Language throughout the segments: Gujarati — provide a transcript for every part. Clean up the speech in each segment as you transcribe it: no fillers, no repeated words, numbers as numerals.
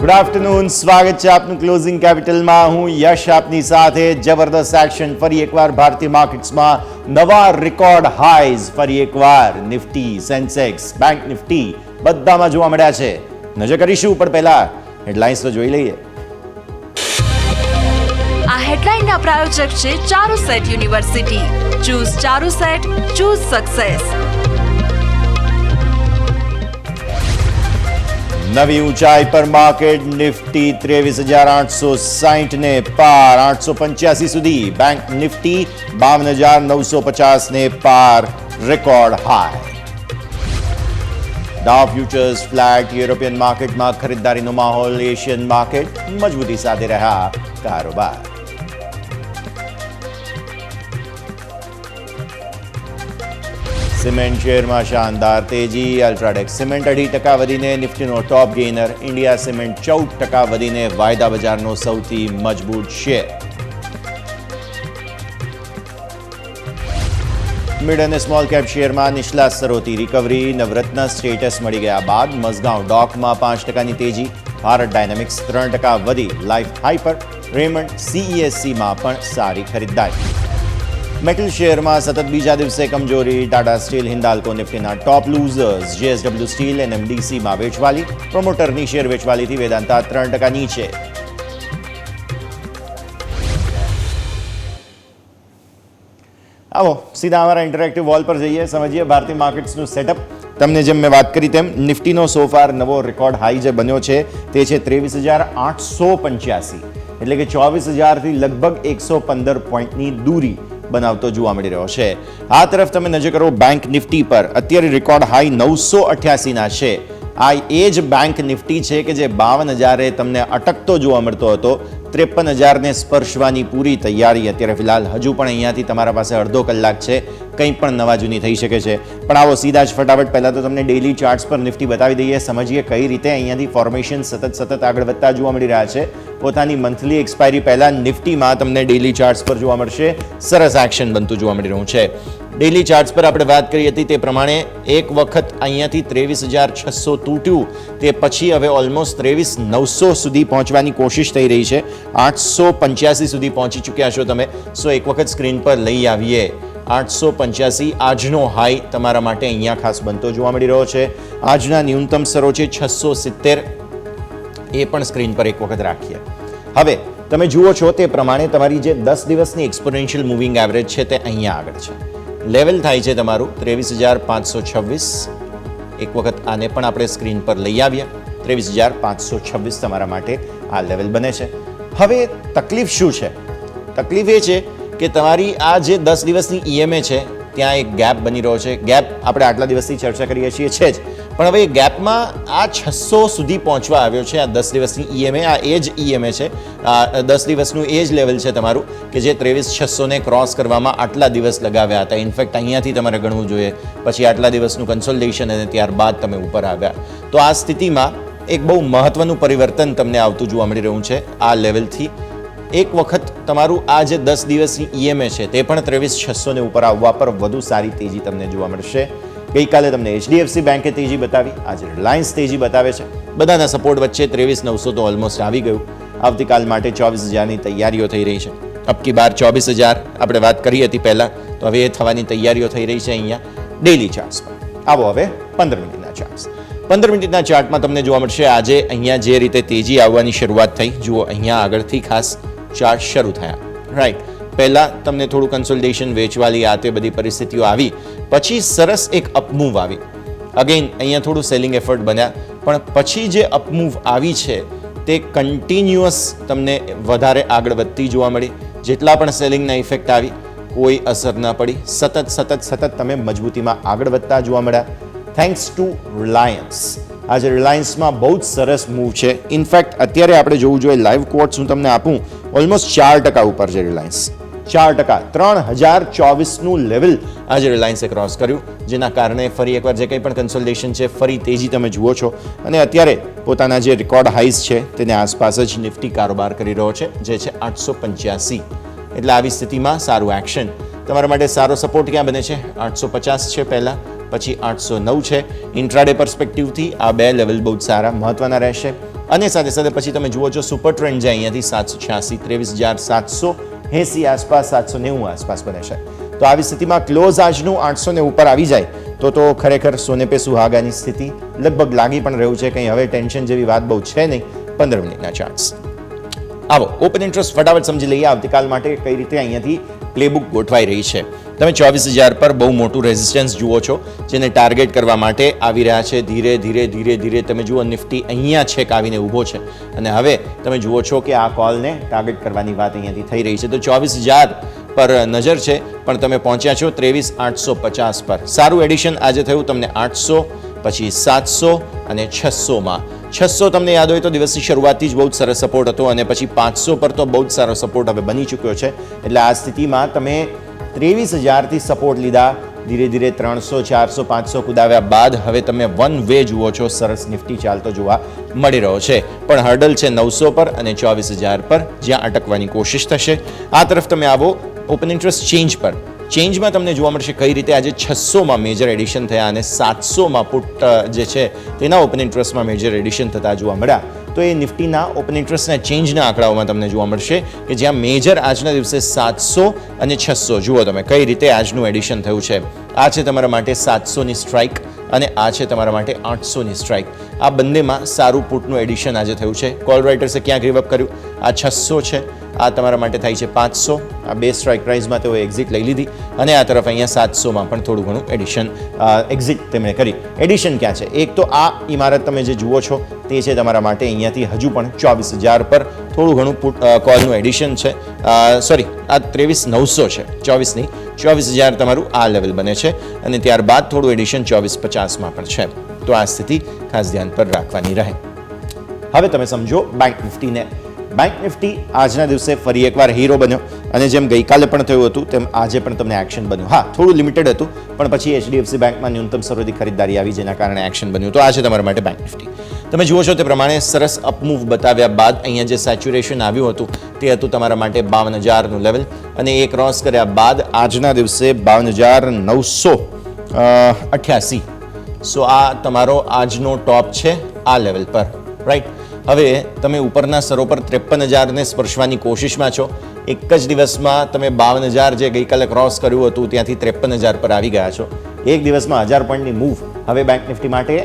ગુડ આફ્ટરનૂન, સ્વાગત છે આપનું ક્લોઝિંગ કેપિટલમાં. હું યશ આપની સાથે. જબરદસ્ત એક્શન ફરી એકવાર ભારતીય માર્કેટ્સમાં. નવા રેકોર્ડ હાઈઝ ફરી એકવાર નિફ્ટી, સેન્સેક્સ, બેંક નિફ્ટી બધામાં જોવા મળ્યા છે. નજર કરીશું, પણ પહેલા હેડલાઇન્સ તો જોઈ લઈએ. આ હેડલાઇનના પ્રાયોજક છે Charusat university. Choose Charusat, choose success. નવી ઊંચાઈ પર માર્કેટ. નિફ્ટી 23,860 ને પાર, 885 સુધી. બેંક નિફ્ટી 52,950 ને પાર, રેકોર્ડ હાઈ. ડાઉ ફ્યુચર્સ ફ્લેટ. યુરોપિયન માર્કેટમાં ખરીદદારીનો માહોલ. એશિયન માર્કેટ મજબૂતી સાથે રહ્યા કારોબાર. સિમેન્ટ શેરમાં શાનદાર તેજી. અલ્ટ્રાટેક સિમેન્ટ 2% વધીને નિફ્ટીનો ટોપ ગેઇનર. ઇન્ડિયા સિમેન્ટ 14% વધીને વાયદા બજારનો સૌથી મજબૂત શેર. મિડ અને સ્મોલ કેપ શેરમાં નીચલા સ્તરોથી રિકવરી. નવરત્ન સ્ટેટસ મળી ગયા બાદ મઝગાંવ ડોકમાં 5%ની તેજી. ભારત ડાયનેમિક્સ 3% વધી લાઈફ હાઈ પર. રેમન્ડ CESCમાં પણ સારી ખરીદદારી. મેટલ શેરમાં સતત બીજા દિવસે કમજોરી. ટાટા સ્ટીલ, હિન્દાલ્કો નિફ્ટીના ટોપ લૂઝર્સ. JSW સ્ટીલ NMDCમાં વેચવાલી. પ્રોમોટરની શેર વેચવાલીથી વેદાંતા 3% નીચે. આવો સીધા અમારા ઇન્ટરેક્ટિવ વોલ પર જઈએ, સમજીએ ભારતીય માર્કેટ્સનું સેટઅપ. તમને જેમ મેં વાત કરી તેમ નિફ્ટીનો સોફાર નવો રેકોર્ડ હાઈ જે બન્યો છે તે છે 23,885, એટલે કે 24,000થી લગભગ 115 પોઈન્ટની દૂરી બનાવતો જોવા મળી રહ્યો છે. આ તરફ તમે નજર કરો બેંક નિફ્ટી પર. અત્યારે રેકોર્ડ હાઈ 988ના છે. આ એ જ બેંક નિફ્ટી છે કે જે 52,000એ તમને અટકતો જોવા મળતો હતો. 53,000ને સ્પર્શવાની પૂરી તૈયારી અત્યારે ફિલહાલ. હજુ પણ અહીંયાથી તમારા પાસે અડધો કલાક છે, કંઈ પણ નવા જૂની થઈ શકે છે. પણ આવો સીધા જ ફટાફટ પહેલાં તો તમને ડેઇલી ચાર્ટ્સ પર નિફ્ટી બતાવી દઈએ, સમજીએ કઈ રીતે અહીંયાથી ફોર્મેશન સતત આગળ વધતા જોવા મળી રહ્યા છે. પોતાની મંથલી એક્સપાયરી પહેલાં નિફ્ટીમાં તમને ડેઇલી ચાર્ટ્સ પર જોવા મળશે સરસ એક્શન બનતું જોવા મળી રહ્યું છે. ડેઇલી ચાર્ટ્સ પર આપણે વાત કરી હતી તે પ્રમાણે એક વખત અહીંયાથી 23,600 તૂટ્યું, તે પછી હવે ઓલમોસ્ટ 23,900 સુધી પહોંચવાની કોશિશ થઈ રહી છે. 885 સુધી પહોંચી ચૂક્યા છો તમે. સો એક વખત સ્ક્રીન પર લઈ આવીએ. 885 આજનો હાઈ તમારા માટે અહીંયા ખાસ બનતો જોવા મળી રહ્યો છે. આજના ન્યૂનતમ સ્તરો છે 670, એ પણ સ્ક્રીન પર એક વખત રાખીએ. હવે તમે જુઓ છો તે પ્રમાણે તમારી જે 10 દિવસની એક્સપોનેન્શિયલ મૂવિંગ એવરેજ છે તે અહીંયા આગળ છે. લેવલ થાય છે તમારું 23,526. એક વખત આને પણ આપણે સ્ક્રીન પર લઈ આવીએ. 23,526 તમારા માટે આ લેવલ બને છે. હવે તકલીફ શું છે? તકલીફ એ છે કે તમારી આ જે 10 દિવસની EMA છે ત્યાં એક ગેપ બની રહ્યો છે. ગેપ આપણે આટલા દિવસથી ચર્ચા કરીએ છીએ છે જ, પણ હવે એ ગેપમાં આ 600 સુધી પહોંચવા આવ્યો છે. આ 10 દિવસની EMA, આ એ જ EMA છે. આ 10 દિવસનું એ જ લેવલ છે તમારું કે જે 23,600ને ક્રોસ કરવામાં આટલા દિવસ લગાવ્યા હતા. ઇનફેક્ટ અહીંયાથી તમારે ગણવું જોઈએ, પછી આટલા દિવસનું કન્સોલિડેશન અને ત્યારબાદ તમે ઉપર આવ્યા. તો આ સ્થિતિમાં એક બહુ મહત્વનું પરિવર્તન તમને આવતું જોવા મળી રહ્યું છે. આ લેવલથી એક વખત તમારું આ જે 10 દિવસની EMA છે તે પણ 23,600ને ઉપર આવવા પર વધુ સારી તેજી તમને જોવા મળશે. ગઈકાલે તમને HDFC બેંકે તેજી બતાવી, આજે રિલાયન્સ તેજી બતાવે છે. બધાના સપોર્ટ વચ્ચે 23,900 તો ઓલમોસ્ટ આવી ગયું. આવતીકાલ માટે 24,000ની તૈયારીઓ થઈ રહી છે. અબકી બાર 24,000 આપણે વાત કરી હતી પહેલાં, તો હવે એ થવાની તૈયારીઓ થઈ રહી છે અહીંયા ડેઇલી ચાર્ટ્સ પર. આવો હવે 15 મિનિટના ચાર્ટ્સ. 15 મિનિટના ચાર્ટમાં તમને જોવા મળશે આજે અહીંયા જે રીતે તેજી આવવાની શરૂઆત થઈ. જુઓ અહીંયા આગળથી ખાસ ચાર્ટ શરૂ થયા, રાઈટ. પહેલાં તમને થોડું કન્સોલિડેશન, વેચવાલી, આ તે બધી પરિસ્થિતિઓ આવી, પછી સરસ એક અપમૂવ આવી. અગેન અહીંયા થોડું સેલિંગ એફર્ટ બન્યા, પણ પછી જે અપમૂવ આવી છે તે કન્ટિન્યુઅસ તમને વધારે આગળ વધતી જોવા મળી. જેટલા પણ સેલિંગના ઇફેક્ટ આવી કોઈ અસર ન પડી. સતત તમે મજબૂતીમાં આગળ વધતા જોવા મળ્યા. Thanks to Reliance. આજે રિલાયન્સમાં બહુ જ સરસ મૂવ છે. ઇનફેક્ટ અત્યારે આપણે જોવું જોઈએ, લાઈવ કોટ્સ હું તમને આપું, ઓલમોસ્ટ 4% ઉપર છે રિલાયન્સ. 4%, 3,024નું લેવલ આજે રિલાયન્સે ક્રોસ કર્યું, જેના કારણે ફરી એકવાર જે કંઈ પણ કન્સોલિડેશન છે ફરી તેજી તમે જુઓ છો. અને અત્યારે પોતાના જે રેકોર્ડ હાઈઝ છે તેની આસપાસ જ નિફ્ટી કારોબાર કરી રહ્યો છે, જે છે 885. એટલે આવી સ્થિતિમાં સારું એક્શન. તમારા માટે સારો સપોર્ટ ક્યાં બને છે? 850 છે પહેલાં, પછી 809 છે. ઇન્ટ્રાડે પર્સપેક્ટિવથી આ બે લેવલ બહુ જ સારા મહત્વના રહેશે. અને સાથે સાથે પછી તમે જુઓ છો સુપર ટ્રેન્ડ જે અહીંયાથી 786, 23,780 આસપાસ, 790 આસપાસ બને છે. તો આવી સ્થિતિમાં ક્લોઝ આજનું 800 ઉપર આવી જાય તો ખરેખર સોને પે સુહાગાની સ્થિતિ લગભગ લાગી પણ રહ્યું છે. કંઈ હવે ટેન્શન જેવી વાત બહુ છે નહીં. 15 મિનિટના ચાર્ટ્સ. આવો ઓપન ઇન્ટરેસ્ટ ફટાફટ સમજી લઈએ આવતીકાલ માટે કઈ રીતે અહીંયાથી પ્લેબુક ગોઠવાઈ રહી છે. તમે 24,000 પર બહુ મોટું રેઝિસ્ટન્સ જુઓ છો જેને ટાર્ગેટ કરવા માટે આવી રહ્યા છે. ધીરે ધીરે તમે જુઓ નિફ્ટી અહીંયા છેક આવીને ઊભો છે અને હવે તમે જુઓ છો કે આ કોલને ટાર્ગેટ કરવાની વાત અહીંયાથી થઈ રહી છે. તો 24,000 પર નજર છે પણ તમે પહોંચ્યા છો 23,850 પર. સારું એડિશન આજે થયું તમને 800, પછી 700 અને 600માં. 600 તમને યાદ હોય તો દિવસની શરૂઆતથી જ બહુ જ સરસ સપોર્ટ હતો અને પછી 500 પર તો બહુ જ સારો સપોર્ટ હવે બની ચૂક્યો છે. એટલે આ સ્થિતિમાં તમે 23,000થી સપોર્ટ લીધા, ધીરે ધીરે 300, 400, 500 કુદાવ્યા બાદ હવે તમે વન વે જુઓ છો સરસ નિફ્ટી ચાલતો જોવા મળી રહ્યો છે. પણ હર્ડલ છે 900 પર અને 24,000 પર જ્યાં અટકવાની કોશિશ થશે. આ તરફ તમે આવો ઓપન ઇન્ટરેસ્ટ ચેન્જ પર. ચેન્જમાં તમને જોવા મળશે કઈ રીતે આજે 600માં મેજર એડિશન થયા અને 700માં પુટ જે છે તેના ઓપન ઇન્ટરેસ્ટમાં મેજર એડિશન થતા જોવા મળ્યા. તો એ નિફ્ટીના ઓપન ઇન્ટરેસ્ટના ચેન્જના આંકડાઓમાં તમને જોવા મળશે કે જ્યાં મેજર આજના દિવસે 700 અને 600 જુઓ તમે કઈ રીતે આજનું એડિશન થયું છે. આ છે તમારા માટે 700ની સ્ટ્રાઇક અને આ છે તમારા માટે 800ની સ્ટ્રાઇક. આ બંનેમાં સારું પુટનું એડિશન આજે થયું છે. કોલ રાઇટર્સે ક્યાં ગ્રીવઅપ કર્યું? આ 600 છે, આ તમારા માટે થાય છે 500. આ બે સ્ટ્રાઇક પ્રાઇસમાં તેઓ એક્ઝિટ લઈ લીધી અને આ તરફ અહીંયા 700માં પણ થોડું ઘણું એડિશન એક્ઝિટ તેમણે કરી. એડિશન ક્યાં છે? એક તો આ ઇમારત તમે જે જુઓ છો તે છે તમારા માટે અહીંયાથી હજુ પણ 24,000 પર થોડું ઘણું કોલનું એડિશન છે. સોરી, આ 23,900 છે, 24 નહીં. 24,000 તમારું આ લેવલ બને છે અને ત્યારબાદ થોડું એડિશન 24,50માં પણ છે. તો આ સ્થિતિ ખાસ ધ્યાન પર રાખવાની રહે. હવે તમે સમજો બેંક નિફ્ટીને. બેંક નિફ્ટી આજના દિવસે ફરી એકવાર હીરો બન્યો અને જેમ ગઈકાલે પણ થયું હતું તેમ આજે પણ તમને એક્શન બન્યું. હા, થોડું લિમિટેડ હતું પણ પછી HDFC બેંકમાં ન્યૂનતમ સર્વાધિક ખરીદદારી આવી જેના કારણે એક્શન બન્યું. તો આ છે તમારા માટે બેંક નિફ્ટી. તમે જુઓ છો તે પ્રમાણે સરસ અપમૂવ બતાવ્યા બાદ અહીંયા જે સેચ્યુરેશન આવ્યું હતું તે હતું તમારા માટે 52,000નું લેવલ અને એ ક્રોસ કર્યા બાદ આજના દિવસે 52,988. સો આ તમારો આજનો ટોપ છે આ લેવલ પર, રાઈટ. હવે તમે ઉપરના સ્તરો પર 53,000ને સ્પર્શવાની કોશિશમાં છો. એક જ દિવસમાં તમે 52,000 જે ગઈકાલે ક્રોસ કર્યું હતું ત્યાંથી 53,000 પર આવી ગયા છો. એક દિવસમાં 1000 પોઈન્ટની મૂવ હવે બેંક નિફ્ટી માટે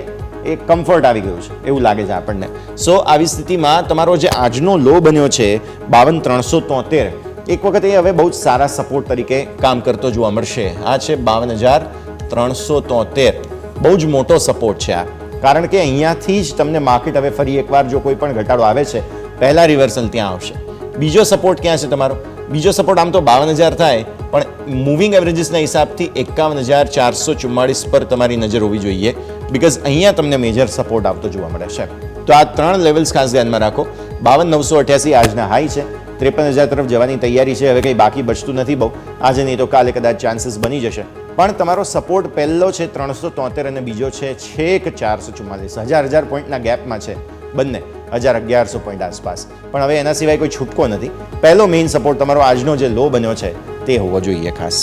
એક કમ્ફર્ટ આવી ગયું છે એવું લાગે છે આપણને. સો આવી સ્થિતિમાં તમારો જે આજનો લો બન્યો છે 52,373, એક વખત એ હવે બહુ જ સારા સપોર્ટ તરીકે કામ કરતો જોવા મળશે. આ છે 52,373, બહુ જ મોટો સપોર્ટ છે આ. કારણ કે અહીંયાથી જ તમને માર્કેટ હવે ફરી એકવાર જો કોઈ પણ ઘટાડો આવે છે પહેલા રિવર્સલ ત્યાં આવશે. બીજો સપોર્ટ ક્યાં છે તમારો? બીજો સપોર્ટ આમ તો 52,000 થાય પણ મૂવિંગ એવરેજીસના હિસાબથી 51,444 પર તમારી નજર હોવી જોઈએ બિકોઝ અહીંયા તમને મેજર સપોર્ટ આવતો જોવા મળે છે. તો આ ત્રણ લેવલ્સ ખાસ ધ્યાનમાં રાખો. 52,988 આજના હાઈ છે. 53,000 તરફ જવાની તૈયારી છે. હવે કંઈ બાકી બચતું નથી બહુ. આજે નહીં તો કાલે કદાચ ચાન્સીસ બની જશે. પણ તમારો સપોર્ટ પહેલો છે 373 અને બીજો છે છેક 444. 1000 પોઈન્ટના ગેપમાં છે બંને, 1100 પોઈન્ટ આસપાસ. પણ હવે એના સિવાય કોઈ છૂટકો નથી. પહેલો મેઇન સપોર્ટ તમારો આજનો જે લો બન્યો છે તે હોવો જોઈએ ખાસ.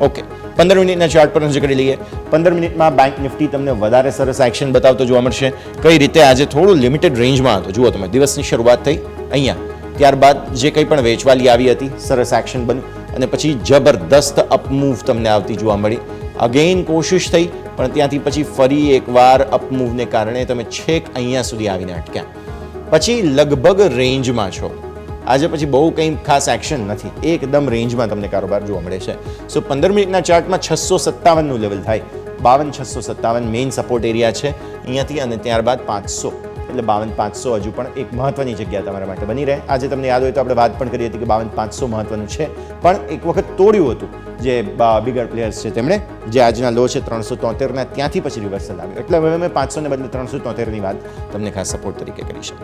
ઓકે, 15 મિનિટના ચાર્ટ પર નજર કરી લઈએ. 15 મિનિટમાં બેંક નિફ્ટી તમને વધારે સરસ એક્શન બતાવતો જોવા મળશે. કઈ રીતે? આજે થોડું લિમિટેડ રેન્જમાં હતો. જુઓ તમે, દિવસની શરૂઆત થઈ અહીંયા, ત્યારબાદ જે કંઈ પણ વેચવાલી આવી હતી સરસ એક્શન બન્યું અને પછી જબરદસ્ત અપમૂવ તમને આવતી જોવા મળી. અગેઇન કોશિશ થઈ પણ ત્યાંથી પછી ફરી એકવાર અપમૂવને કારણે તમે છેક અહીંયા સુધી આવીને અટક્યા. પછી લગભગ રેન્જમાં છો. આજે પછી બહુ કંઈ ખાસ એક્શન નથી. એકદમ રેન્જમાં તમને કારોબાર જોવા મળે છે. સો 15 મિનિટના ચાર્ટમાં 657નું લેવલ થાય. 52,657 મેઇન સપોર્ટ એરિયા છે અહીંયાથી અને ત્યારબાદ 500 એટલે 52,500 હજુ પણ એક મહત્વની જગ્યા તમારા માટે બની રહે. આજે તમને યાદ હોય તો આપણે વાત પણ કરી હતી કે 52,500 મહત્વનું છે પણ એક વખત તોડ્યું હતું જે બિગર પ્લેયર્સ છે તેમણે, જે આજના લો છે 373ના, ત્યાંથી પછી રિવર્સલ આવ્યું. એટલે હવે મેં 500 ને બદલે 373ની વાત તમને ખાસ સપોર્ટ તરીકે કરી છે.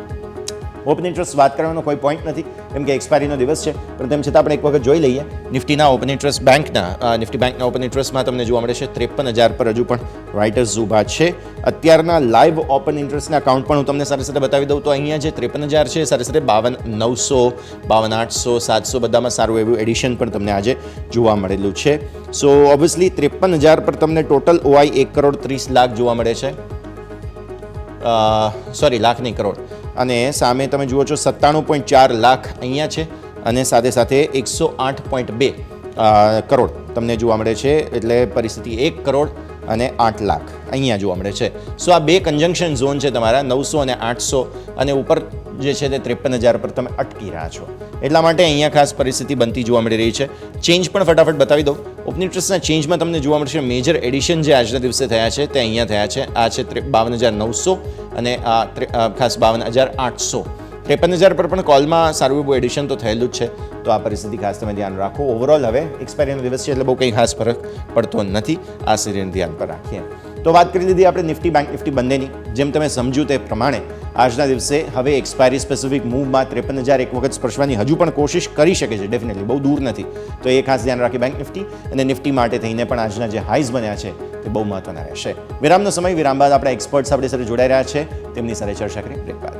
ઓપન ઇન્ટરેસ્ટ વાત કરવાનો કોઈ પોઈન્ટ નથી કેમ કે એક્સપાયરીનો દિવસ છે પણ તેમ છતાં આપણે એક વખત જોઈ લઈએ. નિફ્ટીના ઓપન ઇન્ટરેસ્ટ નિફ્ટી બેંકના ઓપન ઇન્ટરેસ્ટમાં તમને જોવા મળે છે 53,000 પર હજુ પણ રાઇટર્સ ઊભા છે. અત્યારના લાઈવ ઓપન ઇન્ટરેસ્ટના કાઉન્ટ પણ હું તમને સાથે સાથે બતાવી દઉં તો અહીંયા જે 53,000 છે સાથે સાથે 52,900, 52,800, 700 બધામાં સારું એવું એડિશન પણ તમને આજે જોવા મળેલું છે. સો ઓબ્વિયસલી 53,000 પર તમને ટોટલ OI 1,30,00,000 જોવા મળે છે. સોરી, લાખ નહીં, કરોડ. અને સામે તમે જુઓ છો 97.4 લાખ અહીંયા છે અને સાથે સાથે 108.2 કરોડ તમને જોવા મળે છે, એટલે પરિસ્થિતિ 1 કરોડ અને 8 લાખ અહીંયા જોવા મળે છે. સો આ બે કન્જંક્શન ઝોન છે તમારા 900 અને 800, અને ઉપર જે છે તે 53,000 પર તમે અટકી રહ્યા છો. એટલા માટે અહીંયા ખાસ પરિસ્થિતિ બનતી જોવા મળી રહી છે. ચેન્જ પણ ફટાફટ બતાવી દઉં. ઓપનિંગ ઇન્ટરેસ્ટના ચેન્જમાં તમને જોવા મળશે મેજર એડિશન જે આજના દિવસે થયા છે તે અહીંયા થયા છે. આ છે 52,900 અને આ ખાસ 52,800. 53,000 પર પણ કોલમાં સારું એવું એડિશન તો થયેલું જ છે. તો આ પરિસ્થિતિ ખાસ તમે ધ્યાન રાખો. ઓવરઓલ હવે એક્સપાયરીનો દિવસ છે એટલે બહુ કંઈ ખાસ ફરક પડતો નથી. આ સિરીને ધ્યાન પર રાખીએ તો વાત કરી લીધી આપણે નિફ્ટી બેંક નિફ્ટી બંનેની. જેમ તમે સમજ્યું તે પ્રમાણે આજના દિવસે હવે એક્સપાયરી સ્પેસિફિક મૂવમાં 53,000 એક વખત સ્પર્શવાની હજુ પણ કોશિશ કરી શકે છે. ડેફિનેટલી બહુ દૂર નથી. તો એ ખાસ ધ્યાન રાખી બેંક નિફ્ટી અને નિફ્ટી માટે થઈને પણ આજના જે હાઈઝ બન્યા છે તે બહુ મહત્વના રહેશે. વિરામનો સમય. વિરામ બાદ આપણા એક્સપર્ટ્સ આપણી સાથે જોડાઈ રહ્યા છે, તેમની સાથે ચર્ચા કરી બ્રેક બાદ.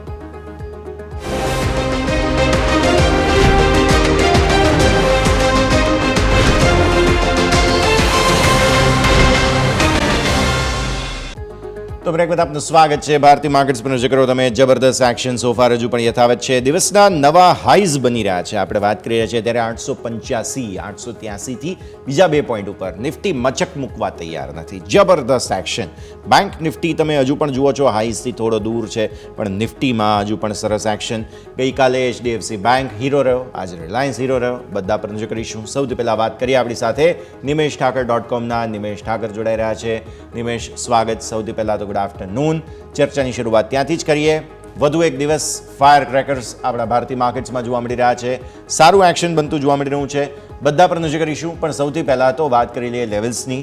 તો બ્રેક બાદ આપનું સ્વાગત છે. ભારતીય માર્કેટ્સ પર નજર કરો તમે. જબરદસ્ત એક્શન સોફાર હજુ પણ યથાવત છે. દિવસના નવા હાઈઝ બની રહ્યા છે. આપણે વાત કરી રહ્યા છીએ ત્યારે 885, 883 થી બીજા 2 પોઈન્ટ ઉપર નિફ્ટી મચક મૂકવા તૈયાર નથી. જબરદસ્ત એક્શન. બેંક નિફ્ટી તમે હજુ પણ જુઓ છો હાઈઝથી થોડો દૂર છે, પણ નિફ્ટીમાં હજુ પણ સરસ એક્શન. ગઈકાલે HDFC બેંક હીરો રહ્યો, આજે રિલાયન્સ હીરો રહ્યો. બધા પર નજર કરીશું. સૌથી પહેલાં વાત કરીએ આપણી સાથે નિમેશ ઠાકર.comના નિમેશ ઠાકર જોડાઈ રહ્યા છે. નિમેશ, સ્વાગત. સૌથી પહેલાં તો આફ્ટરનૂન. ચર્ચાની શરૂઆત ત્યાંથી જ કરીએ. વધુ એક દિવસ ફાયર ક્રેકર્સ આપણા ભારતીય માર્કેટ્સમાં જોવા મળી રહ્યા છે. સારું એક્શન બનતું જોવા મળી રહ્યું છે. બધા પર નજર કરીશું, પણ સૌથી પહેલાં તો વાત કરી લઈએ લેવલ્સની.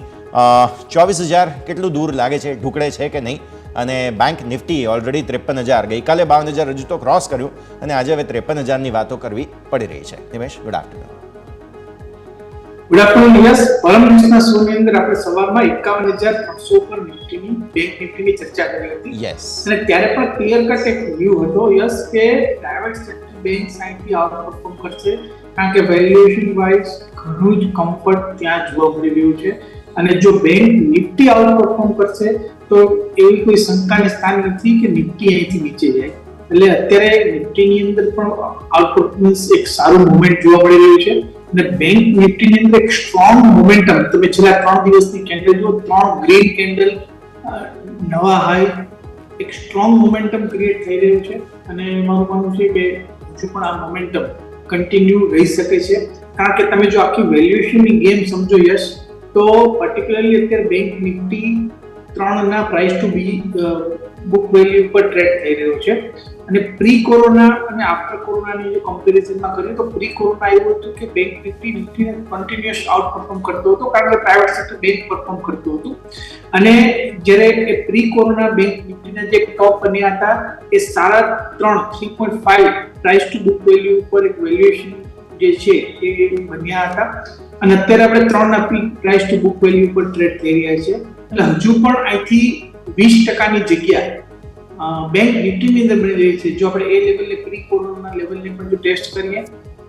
24,000 કેટલું દૂર લાગે છે, ઢુકડે છે કે નહીં? અને બેંક નિફ્ટી ઓલરેડી 53,000, ગઈકાલે 52,000 હજુ તો ક્રોસ કર્યું અને આજે હવે 53,000ની વાતો કરવી પડી રહી છે. Nimesh, good afternoon. Good afternoon yes. પરમ દિવસના શોની અંદર આપણે સવારમાં 51,300 પર નિફ્ટીની બેંક નિફ્ટીની ચર્ચા કરી હતી. યસ. અને ત્યારે પણ ક્લિયર કટ એક વ્યૂ હતો યસ કે પ્રાઇવેટ સેક્ટર બેંક સાઈડથી આઉટ પરફોર્મ કરશે, કારણ કે વેલ્યુએશન વાઇઝ ઘણું જ કમ્ફર્ટ ત્યાં જોવા મળી રહ્યું છે. અને જો બેંક નિફ્ટી આઉટ પરફોર્મ કરશે તો એવી કોઈ શંકાને સ્થાન નથી કે નિફ્ટી અહીંથી નીચે જાય. એટલે અત્યારે નિફ્ટીની અંદર પણ આઉટ પરફોર્મન્સ એક સારું મુવમેન્ટ જોવા મળી રહ્યું છે. અને બેંક નિફ્ટીની અંદર એક સ્ટ્રોંગ મોમેન્ટમ, તમે છેલ્લા 3 દિવસની કેન્ડલ જુઓ, 3 ગ્રીન કેન્ડલ, નવા હાઈ, એક સ્ટ્રોંગ મોમેન્ટમ ક્રિએટ થઈ રહ્યું છે. અને મારું માનવું છે કે હજુ પણ આ મોમેન્ટમ કન્ટિન્યુ રહી શકે છે, કારણ કે તમે જો આખી વેલ્યુએશનની ગેમ સમજો યશ, તો પર્ટિક્યુલરલી અત્યારે બેંક નિફ્ટી 3ના પ્રાઇસ ટુ બુક વેલ્યુ પર ટ્રેડ થઈ રહ્યો છે. અને પ્રી કોરોના અને આફ્ટર કોરોનાની જો કમ્પેરિઝનમાં કરીએ તો પ્રી કોરોના એવું હતું કે બેંક નિફ્ટીને કન્ટિન્યુઅસ આઉટ પરફોર્મ કરતો હતો, કારણ કે પ્રાઇવેટ સેક્ટર બેંક પરફોર્મ કરતું હતું. અને જ્યારે એ પ્રી કોરોના બેંક નિફ્ટીના જે ટોપ બન્યા હતા એ 3.5 પ્રાઇસ ટુ બુક વેલ્યુ ઉપર એક વેલ્યુએશન જે છે એ બન્યા હતા. અને અત્યારે આપણે 3ના પ્રાઇસ ટુ બુક વેલ્યુ ઉપર ટ્રેડ થઈ રહ્યા છે. એટલે હજુ પણ અહીંથી 20% જગ્યા બેંક નિફ્ટીની અંદર બની રહી છે. જો આપણે એ લેવલને પ્રી કોરોના લેવલને પણ જો ટેસ્ટ કરીએ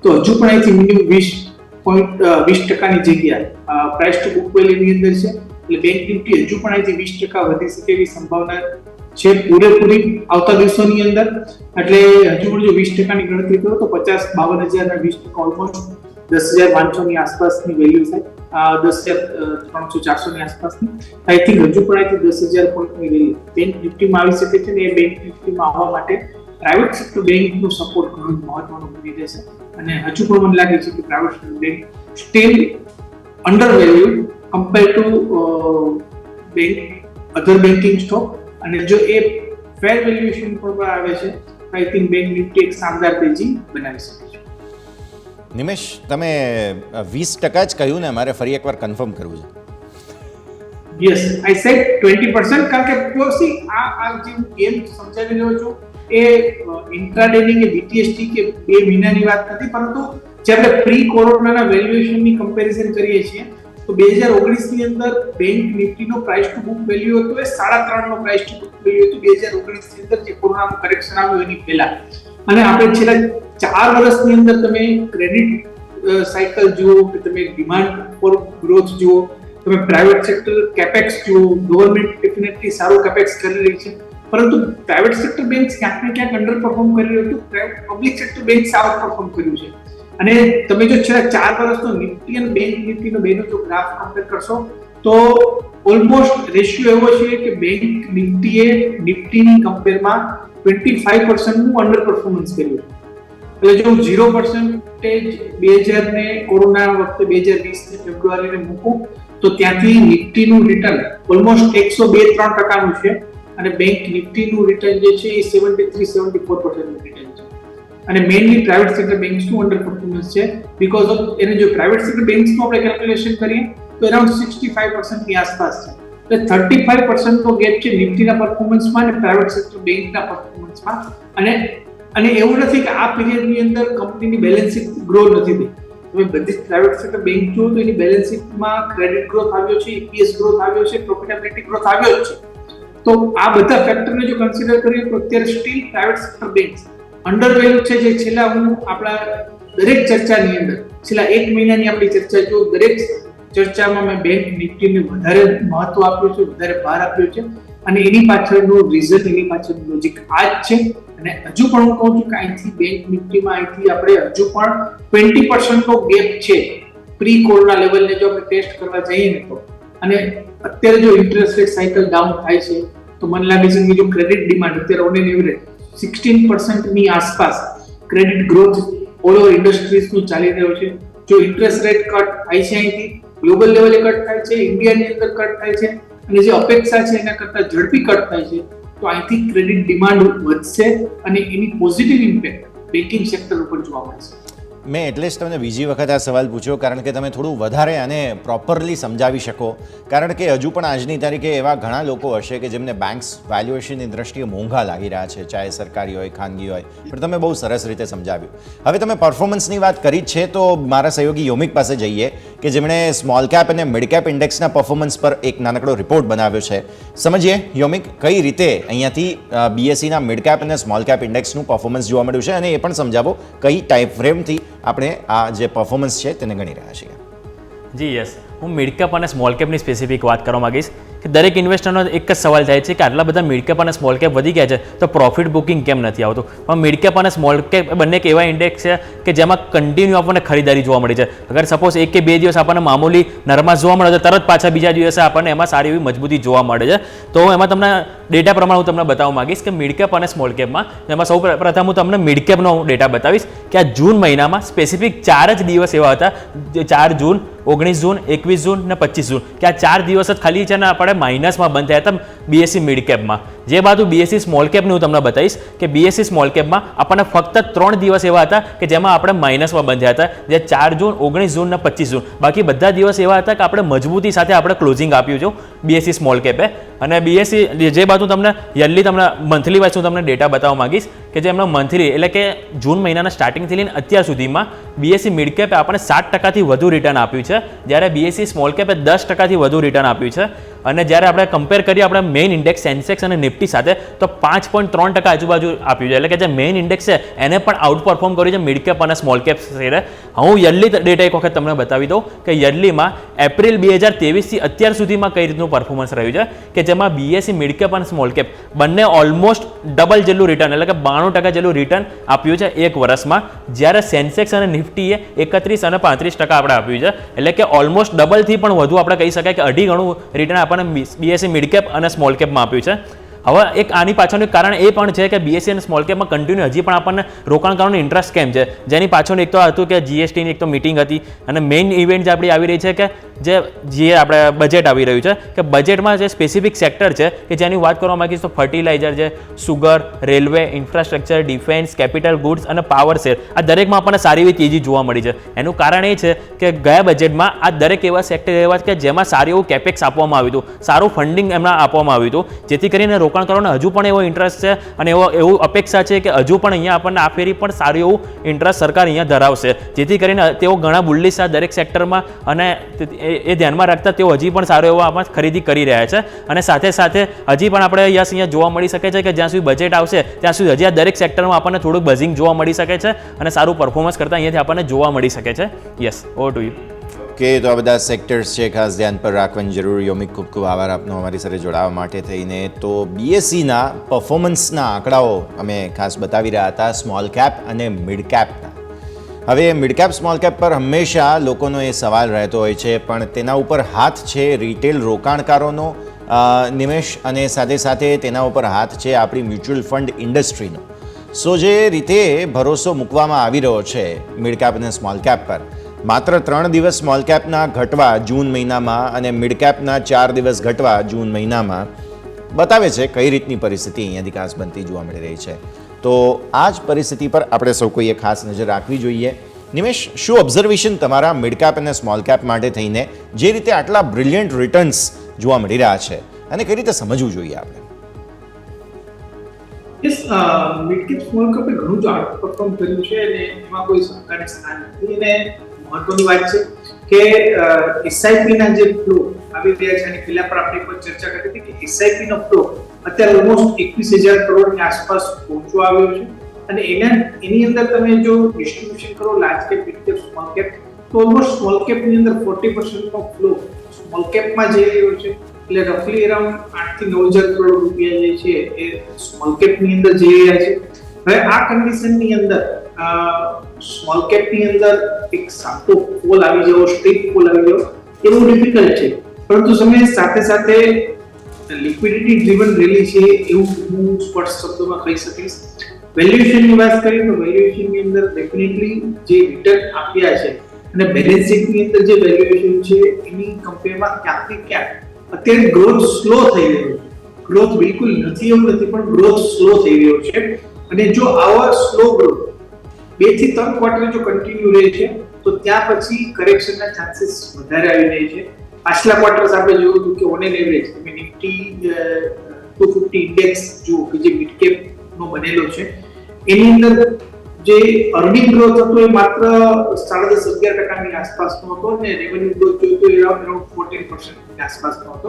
તો હજુ પણ અહીંથી મિનિમમ 20% જગ્યા પ્રાઇસ ટુ બુક વેલ્યુની અંદર છે. એટલે બેંક નિફ્ટી હજુ પણ અહીંથી 20% વધી શકે એવી સંભાવના છે પૂરેપૂરી આવતા દિવસોની અંદર. એટલે હજુ પણ જો 20%ની ગણતરી કરો તો 52,000 ના 20% ઓલમોસ્ટ 10,500ની આસપાસની વેલ્યુ થાય, 10,300-400ની આસપાસની. આઈ થિંક હજુ પણ અહીંથી 10,000 પોઈન્ટની વેલ્યુ બેંક નિફ્ટીમાં આવી શકે છે. અને એ બેંક નિફ્ટીમાં આવવા માટે પ્રાઇવેટ સેક્ટર બેંકનો સપોર્ટ ઘણો મહત્વનો બની રહેશે. અને હજુ પણ મને લાગે છે કે private sector bank steel under value compare to bank other banking stock. અને જો એ ફેર વેલ્યુએશન પર આવે છે આઈ થિંક બેંક નિફ્ટી એક શાનદાર તેજી બનાવી શકે છે. નિમેશ, તમે 20% જ કહ્યું ને, મારે ફરી એકવાર કન્ફર્મ કરવું છે. યસ, આઈ સેડ 20%, કારણ કે પ્યોરસી આ જે ગેમ સમજાવી રહ્યો છું એ ઇન્ટ્રાડેની કે બીટીએસટી કે 2 મહિનાની વાત નથી, પરંતુ જ્યારે પ્રી કોરોનાના વેલ્યુએશનની કમ્પેરિઝન કરીએ છીએ તો 2019 ની અંદર બેંક નિફ્ટીનો પ્રાઇસ ટુ બુક વેલ્યુ હતો એ 3.5 નો પ્રાઇસ ટુ બુક વેલ્યુ હતું 2019 ની અંદર, જે કોરોનાનું કરેક્શન આવ્યું એની પહેલા. અને આપણે છેલ્લા 4 વર્ષની અંદર તમે ક્રેડિટ સાયકલ જુઓ કે તમે ડિમાન્ડ ફોર ગ્રોથ જુઓ, તમે પ્રાઇવેટ સેક્ટર કેપેક્સ જુઓ, ગવર્નમેન્ટ ડેફિનેટલી સારું કેપેક્સ કરી રહી છે. પરંતુ પ્રાઇવેટ સેક્ટર બેંક ક્યાંક ને ક્યાંક અંડર પરફોર્મ કરી રહ્યું હતું, public sector bank out perform કર્યું છે. અને તમે જો છેલ્લા 4 વર્ષનો નિફ્ટી અને બેંક નિફ્ટીનો બેનો જો ગ્રાફ કમ્પેર કરશો તો ઓલમોસ્ટ રેશિયો એવો છે કે બેંક નિફ્ટીએ નિફ્ટીની કમ્પેરમાં 25% નું અંડર પરફોર્મન્સ કર્યું. એટલે જો 0% 2000 ને કોરોના વખતે 2020 ફેબ્રુઆરીને મૂકું તો ત્યાંથી નિફ્ટીનું રિટર્ન ઓલમોસ્ટ 102-3% છે અને બેંક નિફ્ટીનું રિટર્ન જે છે એ 73-74% નું રિટર્ન છે. અને મેઇનલી પ્રાઇવેટ સેક્ટર બેંક્સનું અંડર પરફોર્મન્સ છે બીકોઝ ઓફ એને જો પ્રાઇવેટ સેક્ટર બેંક્સનું આપણે કેલ્ક્યુલેશન કરીએ તો અરાઉન્ડ 65% ની આસપાસ છે. એટલે 35% નો ગેપ છે નિફ્ટીના પરફોર્મન્સમાં અને પ્રાઇવેટ સેક્ટર બેંકના પરફોર્મન્સમાં. અને એવું નથી કે આ પીરિયડની અંદર કંપનીની બેલેન્સ શીટ ગ્રો નથી થઈ. તમે બધી પ્રાઇવેટ સેક્ટર બેંક જુઓ તો એની બેલેન્સ શીટમાં ક્રેડિટ ગ્રોથ આવ્યો છે, EPS ગ્રોથ આવ્યો છે, પ્રોફિટેબિલિટી ગ્રોથ આવ્યો છે. તો આ બધા ફેક્ટરને જો કન્સિડર કરીએ તો અત્યારે સ્ટીલ પ્રાઇવેટ સેક્ટર બેંક્સ અંડરવેલ્યુ છે. જે છેલ્લા હું આપણા દરેક ચર્ચાની અંદર છેલ્લા 1 મહિનાની આપણી ચર્ચા જો દરેક ચર્ચામાં મેં બેંક નિફ્ટીને વધારે મહત્વ આપ્યું છે, વધારે ભાર આપ્યો છે અને એની પાછળનું રીઝન, એની પાછળનું લોજિક આ જ છે. અને હજુ પણ હું કહું છું કે અહીંથી બેંક નિફ્ટીમાં અહીંથી આપણે હજુ પણ 20% નો ગેપ છે પ્રી કોરોના લેવલને જો આપણે ટેસ્ટ કરવા જઈએ ને તો. અને અત્યારે જો ઇન્ટરેસ્ટ રેટ સાયકલ ડાઉન થાય છે તો મને લાગે છે કે જો ક્રેડિટ ડિમાન્ડ અત્યારે ઓન એન એવરેજ 16% ની આસપાસ credit growth all over industries નું ચાલી રહ્યો છે. જો ઇન્ટરેસ્ટ રેટ કટ થાય છે અહીંથી ગ્લોબલ લેવલે કટ થાય છે, ઇન્ડિયાની અંદર કટ થાય છે અને જે અપેક્ષા છે એના કરતા ઝડપી કટ થાય છે તો અહીંથી ક્રેડિટ ડિમાન્ડ વધશે અને એની પોઝિટિવ ઇમ્પેક્ટ બેન્કિંગ સેક્ટર ઉપર જોવા મળશે. મેં એટલે જ તમને બીજી વખત આ સવાલ પૂછ્યો કારણ કે તમે થોડું વધારે આને પ્રોપરલી સમજાવી શકો. કારણ કે હજુ પણ આજની તારીખે એવા ઘણા લોકો હશે કે જેમને બેંક્સ વેલ્યુએશનની દ્રષ્ટિએ મોંઘા લાગી રહ્યા છે, ચાહે સરકારી હોય, ખાનગી હોય. પણ તમે બહુ સરસ રીતે સમજાવ્યું. હવે તમે પરફોર્મન્સની વાત કરી જ છે તો મારા સહયોગી યોમિક પાસે જઈએ કે જેમણે સ્મોલ કેપ અને મિડ કેપ ઇન્ડેક્સના પરફોર્મન્સ પર એક નાનકડો રિપોર્ટ બનાવ્યો છે. સમજીએ યોમિક કઈ રીતે અહીંયાથી બીએસસીના મિડ કેપ અને સ્મોલ કેપ ઇન્ડેક્સનું પરફોર્મન્સ જોવા મળ્યું છે અને એ પણ સમજાવો કઈ ટાઈમ ફ્રેમથી આપણે આ જે પરફોર્મન્સ છે તેને ગણી રહ્યા છીએ. જી યસ, હું મિડ કેપ અને સ્મોલ કેપની સ્પેસિફિક વાત કરવા માંગીશ કે દરેક ઇન્વેસ્ટરનો એક જ સવાલ થાય છે કે આટલા બધા મિડ કેપ અને સ્મોલ કેપ વધી ગયા છે તો પ્રોફિટ બુકિંગ કેમ નથી આવતું. પણ મિડ કેપ અને સ્મોલ કેપ બંને એક એવા ઇન્ડેક્સ છે કે જેમાં કન્ટિન્યુ આપણને ખરીદારી જોવા મળી છે. અગર સપોઝ 1 કે 2 દિવસ આપણને મામૂલી નરમાશ જોવા મળે તો તરત પાછા બીજા દિવસે આપણને એમાં સારી એવી મજબૂતી જોવા મળે છે. તો એમાં તમને ડેટા પ્રમાણે હું તમને બતાવવા માંગીશ કે મિડ કેપ અને સ્મોલ કેપમાં એમાં સૌ પ્રથમ હું તમને મિડ કેપનો ડેટા બતાવીશ કે આ જૂન મહિનામાં સ્પેસિફિક 4 જ દિવસ એવા હતા, 4 જૂન, 19 જૂન, 21 જૂન અને 25 જૂન કે આ 4 દિવસ જ ખાલી છે ને આપણે માઇનસમાં બંધ થયા હતા બીએસસી મિડ કેપમાં. જે બાજુ બીએસસી સ્મોલ કેપનું હું તમને બતાવીશ કે બીએસસી સ્મોલ કેપમાં આપણને ફક્ત 3 દિવસ એવા હતા કે જેમાં આપણે માઇનસમાં બંધ થયા હતા, જે 4 જૂન, 19 જૂન અને 25 જૂન. બાકી બધા દિવસ એવા હતા કે આપણે મજબૂતી સાથે આપણે ક્લોઝિંગ આપ્યું છે બીએસસી સ્મોલ કેપે. અને બીએસસી જે બાજુ તમને યરલી તમને મંથલી વાઇઝ હું તમને ડેટા બતાવવા માંગીશ કે જે એમનો મંથલી એટલે કે જૂન મહિનાના સ્ટાર્ટિંગથી લઈને અત્યાર સુધીમાં બીએસસી મિડ કેપે આપણને 7%થી વધુ રિટર્ન આપ્યું છે, જ્યારે બીએસસી સ્મોલ કેપે 10%થી વધુ રિટર્ન આપ્યું છે. અને જ્યારે આપણે કમ્પેર કરીએ આપણે મેઇન ઇન્ડેક્સ સેન્સેક્સ અને નિફ્ટી સાથે તો 5.3% આજુબાજુ આપ્યું છે. એટલે કે જે મેઇન ઇન્ડેક્સ છે એને પણ આઉટ પરફોર્મ કર્યું છે મિડ કેપ અને સ્મોલ કેપ સાથે. હું યરલી ડેટા એક વખત તમને બતાવી દઉં કે યરલીમાં એપ્રિલ 2023થી અત્યાર સુધીમાં કઈ રીતનું પરફોર્મન્સ રહ્યું છે કે જેમાં બીએસસી મિડ કેપ અને સ્મોલ કેપ બંને ઓલમોસ્ટ ડબલ જેટલું રિટર્ન એટલે કે 92% જેટલું રિટર્ન આપ્યું છે એક વર્ષમાં, જ્યારે સેન્સેક્સ અને નિફ્ટીએ 31 અને 35% આપણે આપ્યું છે. એટલે કે ઓલમોસ્ટ ડબલથી પણ વધુ આપણે કહી શકાય કે 2.5 ગણું રિટર્ન આપણને બીએસસી મિડ કેપ અને સ્મોલ કેપમાં આપ્યું છે. હવે એક આની પાછળનું કારણ એ પણ છે કે બીએસસી અને સ્મોલ કેપમાં કન્ટિન્યુ હજી પણ આપણને રોકાણકારોનો ઇન્ટરેસ્ટ કેમ છે, જેની પાછળનું એક તો હતું કે જીએસટીની એક તો મિટિંગ હતી અને મેઇન ઇવેન્ટ જે આપણી આવી રહી છે કે જે આપણે બજેટ આવી રહ્યું છે કે બજેટમાં જે સ્પેસિફિક સેક્ટર છે કે જેની વાત કરવા માંગીશ તો ફર્ટિલાઇઝર છે, sugar, railway, infrastructure, defence, capital goods અને પાવર શેર આ દરેકમાં આપણને સારી એવી તેજી જોવા મળી છે. એનું કારણ એ છે કે ગયા બજેટમાં આ દરેક એવા સેક્ટર એવા કે જેમાં સારું એવું કેપેક્સ આપવામાં આવ્યું હતું, સારું ફંડિંગ એમના આપવામાં આવ્યું હતું, જેથી કરીને રોકાણકારોને હજુ પણ એવો ઇન્ટરેસ્ટ છે અને એવું અપેક્ષા છે કે હજુ પણ અહીંયા આપણને આ ફેરી પણ સારું એવું ઇન્ટરેસ્ટ સરકાર અહીંયા ધરાવશે, જેથી કરીને તેઓ ઘણા બુલિશ છે દરેક સેક્ટરમાં અને એ ધ્યાનમાં રાખતા તેઓ હજી પણ સારો એવો આમાં ખરીદી કરી રહ્યા છે. અને સાથે સાથે હજી પણ આપણે યસ અહીંયા જોવા મળી શકે છે કે જ્યાં સુધી બજેટ આવશે ત્યાં સુધી હજી આ દરેક સેક્ટરમાં આપણને થોડુંક બઝિંગ જોવા મળી શકે છે અને સારું પરફોર્મન્સ કરતાં અહીંયાથી આપણને જોવા મળી શકે છે. Yes, over to you. Okay, તો આ બધા સેક્ટર્સ છે, ખાસ ધ્યાન પર રાખવાની જરૂર. યોમિક, ખૂબ ખૂબ આભાર આપનો અમારી સાથે જોડાવા માટે થઈને. તો બીએસસીના પરફોર્મન્સના આંકડાઓ અમે ખાસ બતાવી રહ્યા હતા, સ્મોલ કેપ અને મિડ કેપના. હવે મિડ કેપ સ્મોલ કેપ પર હંમેશા લોકોનો એ સવાલ રહેતો હોય છે, પણ તેના ઉપર હાથ છે રિટેલ રોકાણકારોનો, નિમેશ, અને સાથે સાથે તેના ઉપર હાથ છે આપણી મ્યુચ્યુઅલ ફંડ ઇન્ડસ્ટ્રીનો. સો જે રીતે ભરોસો મૂકવામાં આવી રહ્યો છે મિડ કેપ અને સ્મોલ કેપ પર, માત્ર 3 દિવસ સ્મોલ કેપના ઘટવા જૂન મહિનામાં અને મિડ કેપના 4 દિવસ ઘટવા જૂન મહિનામાં બતાવે છે કઈ રીતની પરિસ્થિતિ અહીંયાથી ખાસ બનતી જોવા મળી રહી છે. તો આ જ પરિસ્થિતિ પર આપણે સૌ કોઈએ ખાસ નજર રાખવી જોઈએ. નિમેશ, શું ઓબ્ઝર્વેશન તમારા મિડ કેપ અને સ્મોલ કેપ માટે થઈને, જે રીતે આટલા બ્રિલિયન્ટ રિટર્ન્સ જોવા મળી રહ્યા છે, અને કઈ રીતે સમજવું જોઈએ આપણે? યસ, મિડ કેપ સ્મોલ કેપે ઘણું જ આઉટ પરફોર્મ કર્યું છે અને એમાં કોઈ શંકાને સ્થાન નથી. અને મહત્વની વાત છે કે એસઆઈપી ના જે ફ્લો આવી રહ્યા છે, અને પહેલા પણ આપણે કોઈ ચર્ચા કરી હતી કે એસઆઈપી નો ફ્લો અત્યારે ઓલમોસ્ટ 21,000 કરોડની આસપાસ પહોંચવા આવ્યો છે. અને એની અંદર તમે જો ડિસ્ટ્રીબ્યુશન કરો large cap, mid cap, small cap, તો ઓલમોસ્ટ સ્મોલ કેપ ની અંદર 40% નો ફ્લો સ્મોલ કેપમાં જઈ રહ્યો છે. એટલે રફલી અરાઉન્ડ 8 થી 9,000 કરોડ રૂપિયા જે છે એ સ્મોલ કેપ ની અંદર જઈ રહ્યા છે. હવે આ કન્ડિશન ની અંદર સ્મોલ કેપ ની અંદર એક સાતો ફોલ આવી જવો, સ્ટ્રીટ ફોલ આવી જવો એ બહુ ડિફિકલ્ટ છે. પરંતુ સમય સાથે સાથે લિક્વિડિટી ડ્રીવન રેલી છે એવું હું સ્પષ્ટ શબ્દોમાં કહી શકીશ. વેલ્યુએશનની વાત કરીએ તો વેલ્યુએશનની અંદર ડેફિનેટલી જે રિટર્ન આપ્યા છે અને બેલેન્સ શીટની અંદર જે વેલ્યુએશન છે એની કમ્પેરમાં ક્યાંકથી ક્યાંક અત્યારે ગ્રોથ સ્લો થઈ રહ્યો છે. ગ્રોથ બિલકુલ નથી એવું નથી, પણ ગ્રોથ સ્લો થઈ રહ્યો છે. અને જો આવા સ્લો ગ્રોથ 2 થી 3 ક્વાર્ટર જો કન્ટિન્યુ રહે છે તો ત્યાં પછી કરેક્શનના ચાન્સીસ વધારે આવી રહે છે. પાછલા ક્વાર્ટર્સ આપણે જોયું હતું કે ઓન એન એવરેજ તમે નિફ્ટી 250 ઇન્ડેક્સ જુઓ કે જે મિડ કેપ નો બનેલો છે, એની અંદર જે અર્નિંગ ગ્રોથ હતો એ માત્ર 10.5-11% ની આસપાસનો હતો, અને રેવન્યુ ગ્રોથ જોઈએ તો અરાઉન્ડ 14% ની આસપાસનો હતો.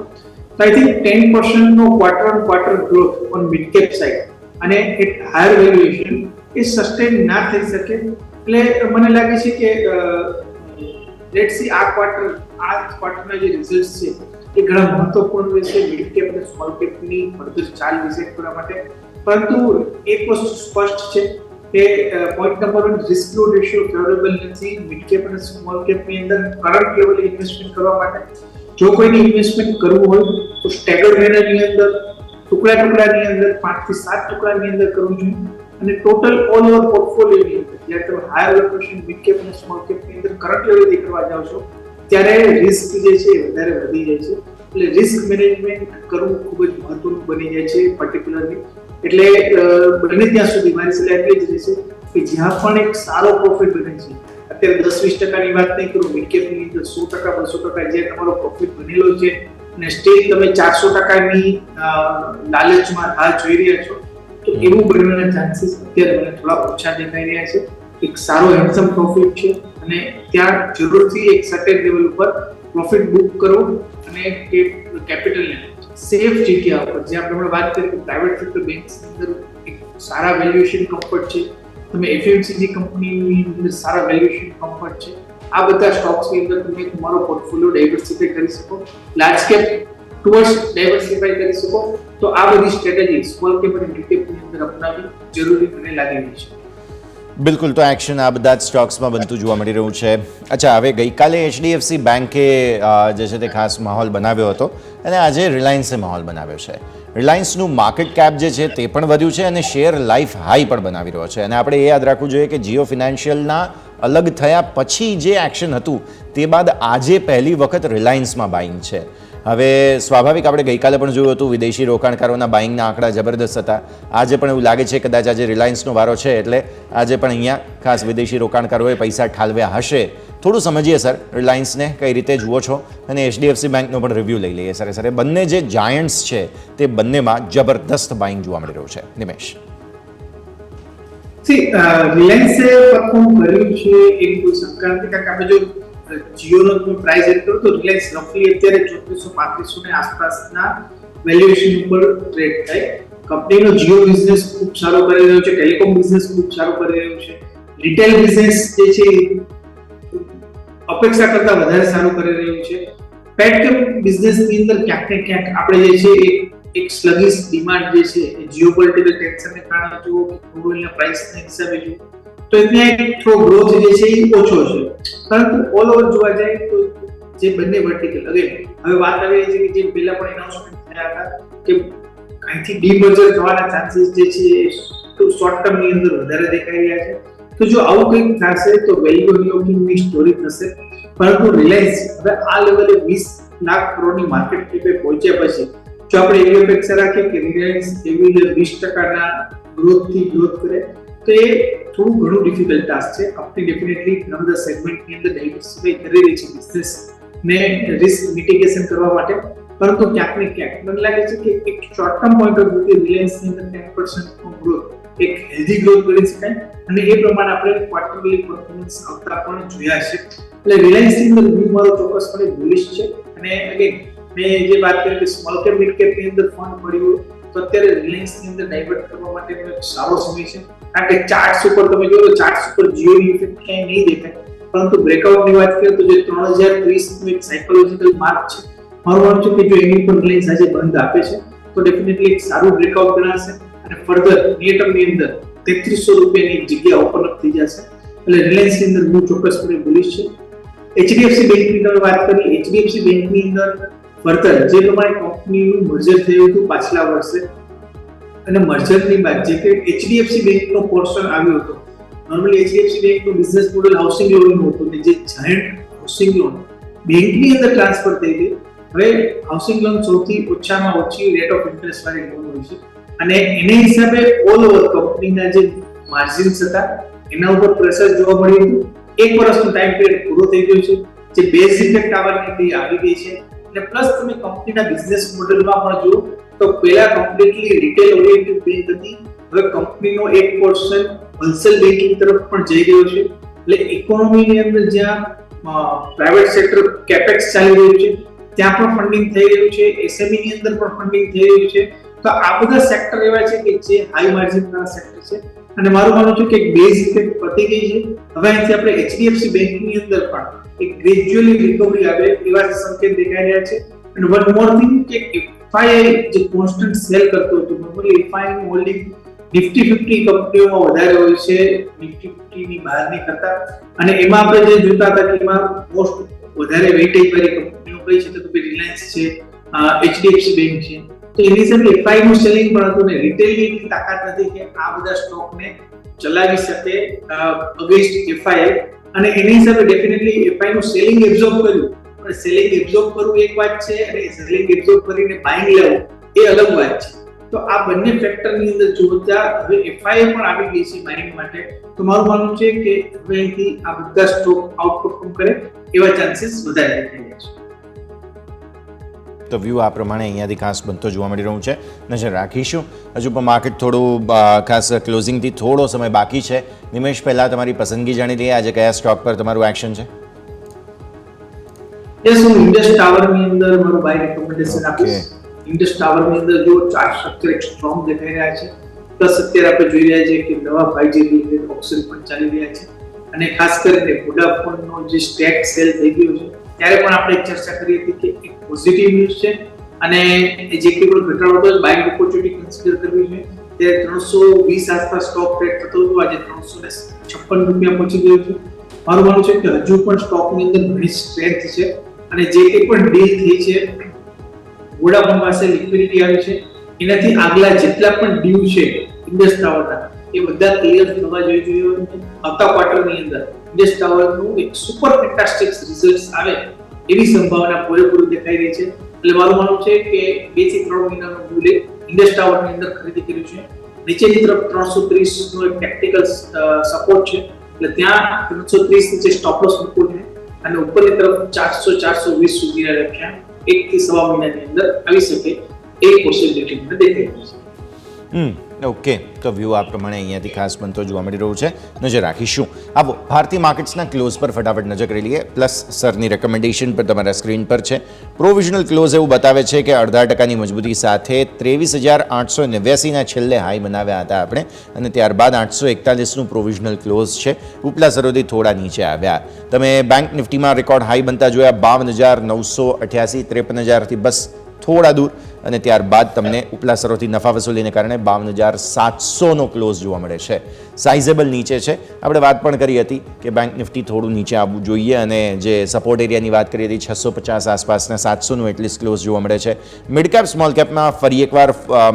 તો આઈ થિંક 10% નો quarter on quarter growth on mid cap side અને એટ હાયર વેલ્યુએશન એ સસ્ટેન ના થઈ શકે. એટલે મને લાગે છે કે લેટ્સ સી આ ક્વાર્ટરના જે રિઝલ્ટ્સ છે એ ઘણા મહત્વપૂર્ણ રહેશે મિડ કેપ અને સ્મોલ કેપની ફર્ધર ચાલ ડિસાઇડ કરવા માટે. પરંતુ એક વસ્તુ સ્પષ્ટ છે કે point number 1, risk two ratio favourable નથી મિડ કેપ અને સ્મોલ કેપની અંદર કરંટ લેવલે ઇન્વેસ્ટમેન્ટ કરવા માટે. જો કોઈને ઇન્વેસ્ટમેન્ટ કરવું હોય તો સ્ટેગર્ડ મેનરની અંદર ટુકડાની અંદર 5 થી 7 ટુકડાની અંદર કરવું જોઈએ. અને ટોટલ ઓલ ઓવર પોર્ટફોલિયોની અંદર જ્યારે તમે હાયર વેલ્યુએશન મિડ કેપ અને સ્મોલ કેપની અંદર કરંટ લેવલથી કરવા જાઓ છો ત્યારે રિસ્ક જે છે એ વધારે વધી જાય છે. એટલે રિસ્ક મેનેજમેન્ટ કરવું ખૂબ જ મહત્વનું બની જાય છે પર્ટિક્યુલરલી. એટલે બને ત્યાં સુધી મારી સલાહ એટલી જ રહેશે કે જ્યાં પણ એક સારો પ્રોફિટ બને છે, અત્યારે 10-20% વાત નહીં કરું, મિડ કેપની અંદર 100%-200% જે તમારો પ્રોફિટ બનેલો છે અને સ્ટેજ તમે 400%ની લાલચમાં રાહ જોઈ રહ્યા છો, તો એવું બનવાના ચાન્સીસ અત્યારે મને થોડા ઓછા દેખાઈ રહ્યા છે. એક સારો હેન્ડસમ પ્રોફિટ છે અને ત્યાં જરૂરથી એક સર્ટેન લેવલ ઉપર પ્રોફિટ બુક કરો અને કેપિટલને સેફ જગ્યા ઉપર, જે આપણે વાત કરી કે પ્રાઇવેટ સેક્ટર બેંક્સની અંદર એક સારા વેલ્યુએશન કમ્ફર્ટ છે, તમે એફએમસીજી કંપનીની અંદર સારા વેલ્યુએશન કમ્ફર્ટ છે, આ બધા સ્ટોક્સની અંદર તમે તમારો પોર્ટફોલિયો ડાયવર્સિફાઈ કરી શકો, લાર્જ કેપ ટુવર્ડ્સ ડાયવર્સિફાઈ કરી શકો. તો આ બધી સ્ટ્રેટેજી સ્મોલ કેપ અને મિડ કેપની અંદર અપનાવવી જરૂરી મને લાગી રહી છે. બિલકુલ, તો એક્શન આ બધા જ સ્ટોક્સમાં બનતું જોવા મળી રહ્યું છે. અચ્છા, હવે ગઈકાલે HDFC બેન્કે જે છે તે ખાસ માહોલ બનાવ્યો હતો અને આજે રિલાયન્સે માહોલ બનાવ્યો છે. રિલાયન્સનું માર્કેટ કેપ જે છે તે પણ વધ્યું છે અને શેર લાઈફ હાઈ પણ બનાવી રહ્યો છે. અને આપણે એ યાદ રાખવું જોઈએ કે જીઓ ફિનાન્શિયલના અલગ થયા પછી જે એક્શન હતું તે બાદ આજે પહેલી વખત રિલાયન્સમાં બાઇંગ છે. હવે સ્વાભાવિક આપણે ગઈકાલે પણ જોયું હતું વિદેશી રોકાણકારોના બાઇંગના આંકડા જબરદસ્ત હતા. આજે પણ એવું લાગે છે કદાચ આજે રિલાયન્સનો વારો છે, એટલે આજે પણ અહીંયા ખાસ વિદેશી રોકાણકારોએ પૈસા ઠાલવ્યા હશે. થોડું સમજીએ સર રિલાયન્સને કઈ રીતે જુઓ છો, અને HDFC બેંકનો પણ રિવ્યૂ લઈ લઈએ સર. બંને જે જાયન્ટ્સ છે તે બંનેમાં જબરદસ્ત બાઇંગ જોવા મળી રહ્યું છે. નિમેશ, રિલાયન્સે પરફોર્મ કર્યું છે એની કોઈ શંકા નથી, કારણ કે આપણે જો જીઓનો તમે પ્રાઇસ એડ કરો તો રિલાયન્સ રફલી અત્યારે 3400-3500 ની આસપાસના વેલ્યુએશન ઉપર ટ્રેડ થાય. કંપનીનો જીઓ બિઝનેસ ખૂબ સારો કરી રહ્યો છે, ટેલિકોમ બિઝનેસ ખૂબ સારો કરી રહ્યો છે, રિટેલ બિઝનેસ જે છે અપેક્ષા કરતા વધારે સારું કરી રહ્યું છે. પેટકેમ બિઝનેસની અંદર ક્યાંક ને ક્યાંક આપણે જે છે એક સ્લગિશ ડિમાન્ડ જે છે એ જીઓપોલિટિકલ ટેન્શનને કારણે જુઓ કે ક્રૂડ ઓઇલના પ્રાઇસના હિસાબે જુઓ તો ત્યાં એક થોડો ગ્રોથ જે છે એ ઓછો છે. પરંતુ ઓલ ઓવર જોવા જાય તો જે બંને વર્ટિકલ હવે વાત આવી છે કે જે પહેલા પણ એનાઉન્સમેન્ટ થયા હતા કે અહીંથી ડીમર્જર થવાના ચાન્સીસ જે છે એ શોર્ટ ટર્મ ની અંદર વધારે દેખાઈ રહ્યા છે. તો જો આવું કંઈક થશે તો વેલ્યુ અનલોકિંગની સ્ટોરી થશે. પરંતુ રિલાયન્સ હવે આ લેવલે 20 લાખ કરોડની માર્કેટ કેપે પહોંચ્યા પછી જો આપણે એવી અપેક્ષા રાખીએ કે રિલાયન્સ એવી 20%ના ગ્રોથ કરે તો એ થોડું ઘણું ડિફિકલ્ટ ટાસ્ક છે. કંપની ડેફિનેટલી ઘણા બધા સેગમેન્ટની અંદર ડાયવર્સિફાઈ કરી રહી છે બિઝનેસ ને રિસ્ક મિટિગેશન કરવા માટે. પરંતુ ક્યાંક ને ક્યાંક મને લાગે છે કે એક શોર્ટ ટર્મ પોઈન્ટ ઓફ વ્યૂથી રિલાયન્સની અંદર 10% નો ગ્રોથ એક હેલ્ધી ગ્રોથ કરી શકાય અને એ પ્રમાણે આપણે ક્વાર્ટરલી પરફોર્મન્સ આવતા પણ જોયા છે. એટલે રિલાયન્સની અંદર વ્યૂ મારો ચોક્કસપણે બુલિશ છે. અને અગેન મેં જે વાત કરી કે સ્મોલ કેપ મિડ કેપ ની અંદર ફંડ પડ્યું તો અત્યારે રિલાયન્સની અંદર ડાયવર્ટ કરવા માટેનો એક સારો સમય છે. કારણ કે ચાર્ટ્સ ઉપર તમે જોયો ચાર્ટ્સ ઉપર જીઓની ઇફેક્ટ ક્યાંય નહીં દેખાય. પરંતુ બ્રેકઆઉટની વાત કરીએ તો જે 3030 નું એક સાયકોલોજીકલ માર્ક છે મારું માનવું છે કે જો એની ઉપર રિલાયન્સ આજે બંધ આપે છે તો ડેફિનેટલી એક સારું બ્રેકઆઉટ ગણાશે અને ફર્ધર નિયર ટર્મ ની અંદર 3300 રૂપિયાની જગ્યા ઓપન અપ થઈ જશે. એટલે રિલાયન્સ ની અંદર હું ચોક્કસપણે બુલિશ છે. HDFC બેંકની તમે વાત કરી, HDFC બેંકની અંદર ફર્ધર જે પ્રમાણે કંપનીનું મર્જર થયું હતું પાછલા વર્ષે અને મર્જરની બાદ જે કે HDFC બેંકનો પોર્શન આવ્યો હતો. નોર્મલી HDFC બેંકનું બિઝનેસ મોડેલ હાઉસિંગ લોનનું હતું ને જે જાયન્ટ હાઉસિંગ લોન બેંકની અંદર ટ્રાન્સફર થઈ ગઈ. હવે હાઉસિંગ લોન સૌથી ઓછામાં ઓછી રેટ ઓફ ઇન્ટરેસ્ટ વાળી લોન હોય છે અને એને હિસાબે ઓલ ઓવર કંપનીના જે માર્જિન્સ હતા એના ઉપર પ્રેશર જોવા મળ્યું હતું. એક વર્ષનો ટાઈમ પીરિયડ પૂરો થઈ ગયો છે. જે બેઝ ઇફેક્ટ આવવાની આવી ગઈ છે અને પ્લસ તમે કંપનીના બિઝનેસ મોડેલમાં પણ જુઓ તો પહેલા કમ્પ્લીટલી રિટેલ ઓરિએન્ટેડ બેંક હતી. હવે કંપનીનો એક પોર્શન હોલસેલ બેંકિંગ તરફ પણ જઈ ગયો છે. એટલે ઇકોનોમીની અંદર જ્યાં પ્રાઇવેટ સેક્ટર કેપેક્સ ચાલી રહ્યું છે ત્યાં પણ ફંડિંગ થઈ રહ્યું છે. એસએમઈ ની અંદર પણ ફંડિંગ થઈ રહ્યું છે. તો આ બધા સેક્ટર એવા છે કે જે હાઈ માર્જિન વાળા સેક્ટર છે અને મારું માનવું છે કે બેઝ ઇફેક્ટ પતી ગઈ છે. હવે અહીંથી આપણે HDFC બેંકની અંદર પણ એક ગ્રેજ્યુઅલી રિકવરી આવે એવા સંકેત દેખાઈ રહ્યા છે. અને વન મોર થિંગ કે FII જે કોન્સ્ટન્ટ સેલ કરતો હતો નોર્મલી FII નું હોલ્ડિંગ નિફ્ટી 50 કંપનીઓમાં વધારે હોય છે નિફ્ટી 50 ની બહારની કરતા. અને એમાં આપણે જે જોતા હતા કે એમાં મોસ્ટ વધારે વેઇટેજ વાળી કંપનીઓ કઈ છે તો રિલાયન્સ છે, HDFC બેંક છે. તો એની હિસાબે FII નું સેલિંગ પણ હતું ને રિટેલની એટલી તાકાત નથી કે આ બધા સ્ટોકને ચલાવી શકે અગેન્સ્ટ FII. અને એની હિસાબે ડેફિનેટલી FII નું સેલિંગ એબ્ઝોર્બ કર્યું. પણ સેલિંગ એબ્ઝોર્બ કરવું એક વાત છે અને સેલિંગ એબ્ઝોર્બ કરીને બાઇંગ લેવું એ અલગ વાત છે. તો આ બંને ફેક્ટરની અંદર જોતા હવે FII પણ આવી ગઈ છે બાઇંગ માટે. તો મારું માનવું છે કે હવે અહીંથી આ બધા સ્ટોક આઉટપરફોર્મ કરે એવા ચાન્સીસ વધારે દેખાઈ રહ્યા છે. તો વ્યૂ આ પ્રમાણે અહીંયાથી ખાસ બનતો જોવા મળી રહ્યું છે. નજર રાખીશું. હજુ પણ માર્કેટ થોડું ખાસ ક્લોઝિંગથી થોડો સમય બાકી છે. નિમેશ, પહેલાં તમારી પસંદગી જાણી લઈએ. આજે કયા સ્ટોક પર તમારું એક્શન છે? યસ, હું ઇન્ડસ ટાવરની અંદર મારું બાય રેકમેન્ડેશન આપીશ. ઇન્ડસ ટાવરની અંદર જો ચાર્ટ સ્ટ્રક્ચર એક સ્ટ્રોંગ દેખાઈ રહ્યા છે. પ્લસ અત્યારે આપણે જોઈ રહ્યા છીએ કે નવા 5G રિલેટેડ ઓપ્શન પણ ચાલી રહ્યા છે અને ખાસ કરીને વોડાફોનનો જે સ્ટેક સેલ થઈ ગયો છે ત્યારે પણ આપણે ચર્ચા કરી હતી કે એક પોઝિટિવ ન્યૂઝ છે અને જે કે પણ ઘટાડો હતો બાઇંગ ઓપોર્ચ્યુનિટી કન્સિડર કરવી છે. ત્યારે 320 આસપાસ સ્ટોક ટ્રેડ થતો હતો, આજે 356 રૂપિયા પહોંચી ગયો છે. મારું માનવું છે કે હજુ પણ સ્ટોકની અંદર ઘણી સ્ટ્રેન્થ છે અને જે કંઈ પણ ડીલ થઈ છે વોડાફોન પાસે લિક્વિડિટી આવી છે એનાથી આગલા જેટલા પણ ડ્યુ છે ઇન્ડસ ટાવરના એ બધા ક્લિયર થવા જોઈએ. આવતા ક્વાર્ટરની અંદર ઇન્ડસ ટાવરનું એક સુપર ફેન્ટાસ્ટિક રિઝલ્ટ્સ આવે એવી સંભાવના પૂરેપૂરી દેખાઈ રહી છે. એટલે મારું માનવું છે કે 2 થી 3 મહિનાનો ડ્યુ ઇન્ડસ ટાવરની અંદર ખરીદી કર્યું છે. નીચેની તરફ 330 નો એક ટેક્ટિકલ સપોર્ટ છે એટલે ત્યાં 330 નીચે સ્ટોપ લોસ મૂકવો છે અને ઉપરની તરફ 400-420 સુધીના લક્ષ્યાંક 1 થી 1.5 મહિનાની અંદર આવી શકે એ પોસિબિલિટી મને દેખાઈ રહી છે. ઓકે, તો વ્યૂ આ પ્રમાણે અહીંયાથી ખાસ બનતો જોવા મળી રહ્યું છે, નજર રાખીશું. આવો ભારતીય માર્કેટ્સના ક્લોઝ પર ફટાફટ નજર કરી લઈએ, પ્લસ સરની રેકમેન્ડેશન પર તમારા સ્ક્રીન પર છે. પ્રોવિઝનલ ક્લોઝ એવું બતાવે છે કે 0.5% મજબૂતી સાથે 23,889ના છેલ્લે હાઈ બનાવ્યા હતા આપણે, અને ત્યારબાદ 841નું પ્રોવિઝનલ ક્લોઝ છે. ઉપલા સરોથી થોડા નીચે આવ્યા. તમે બેંક નિફ્ટીમાં રેકોર્ડ હાઈ બનતા જોયા 52,988, 53,000થી બસ થોડા દૂર, અને ત્યારબાદ તમને ઉપલા સરોથી નફા વસૂલીને કારણે 52,700નો ક્લોઝ જોવા મળે છે. સાઇઝેબલ નીચે છે. આપણે વાત પણ કરી હતી કે બેંક નિફ્ટી થોડું નીચે આવવું જોઈએ, અને જે સપોર્ટ એરિયાની વાત કરી હતી 650 આસપાસના 700નું એટલીસ્ટ ક્લોઝ જોવા મળે છે. મિડ કેપ સ્મોલ કેપમાં ફરી એકવાર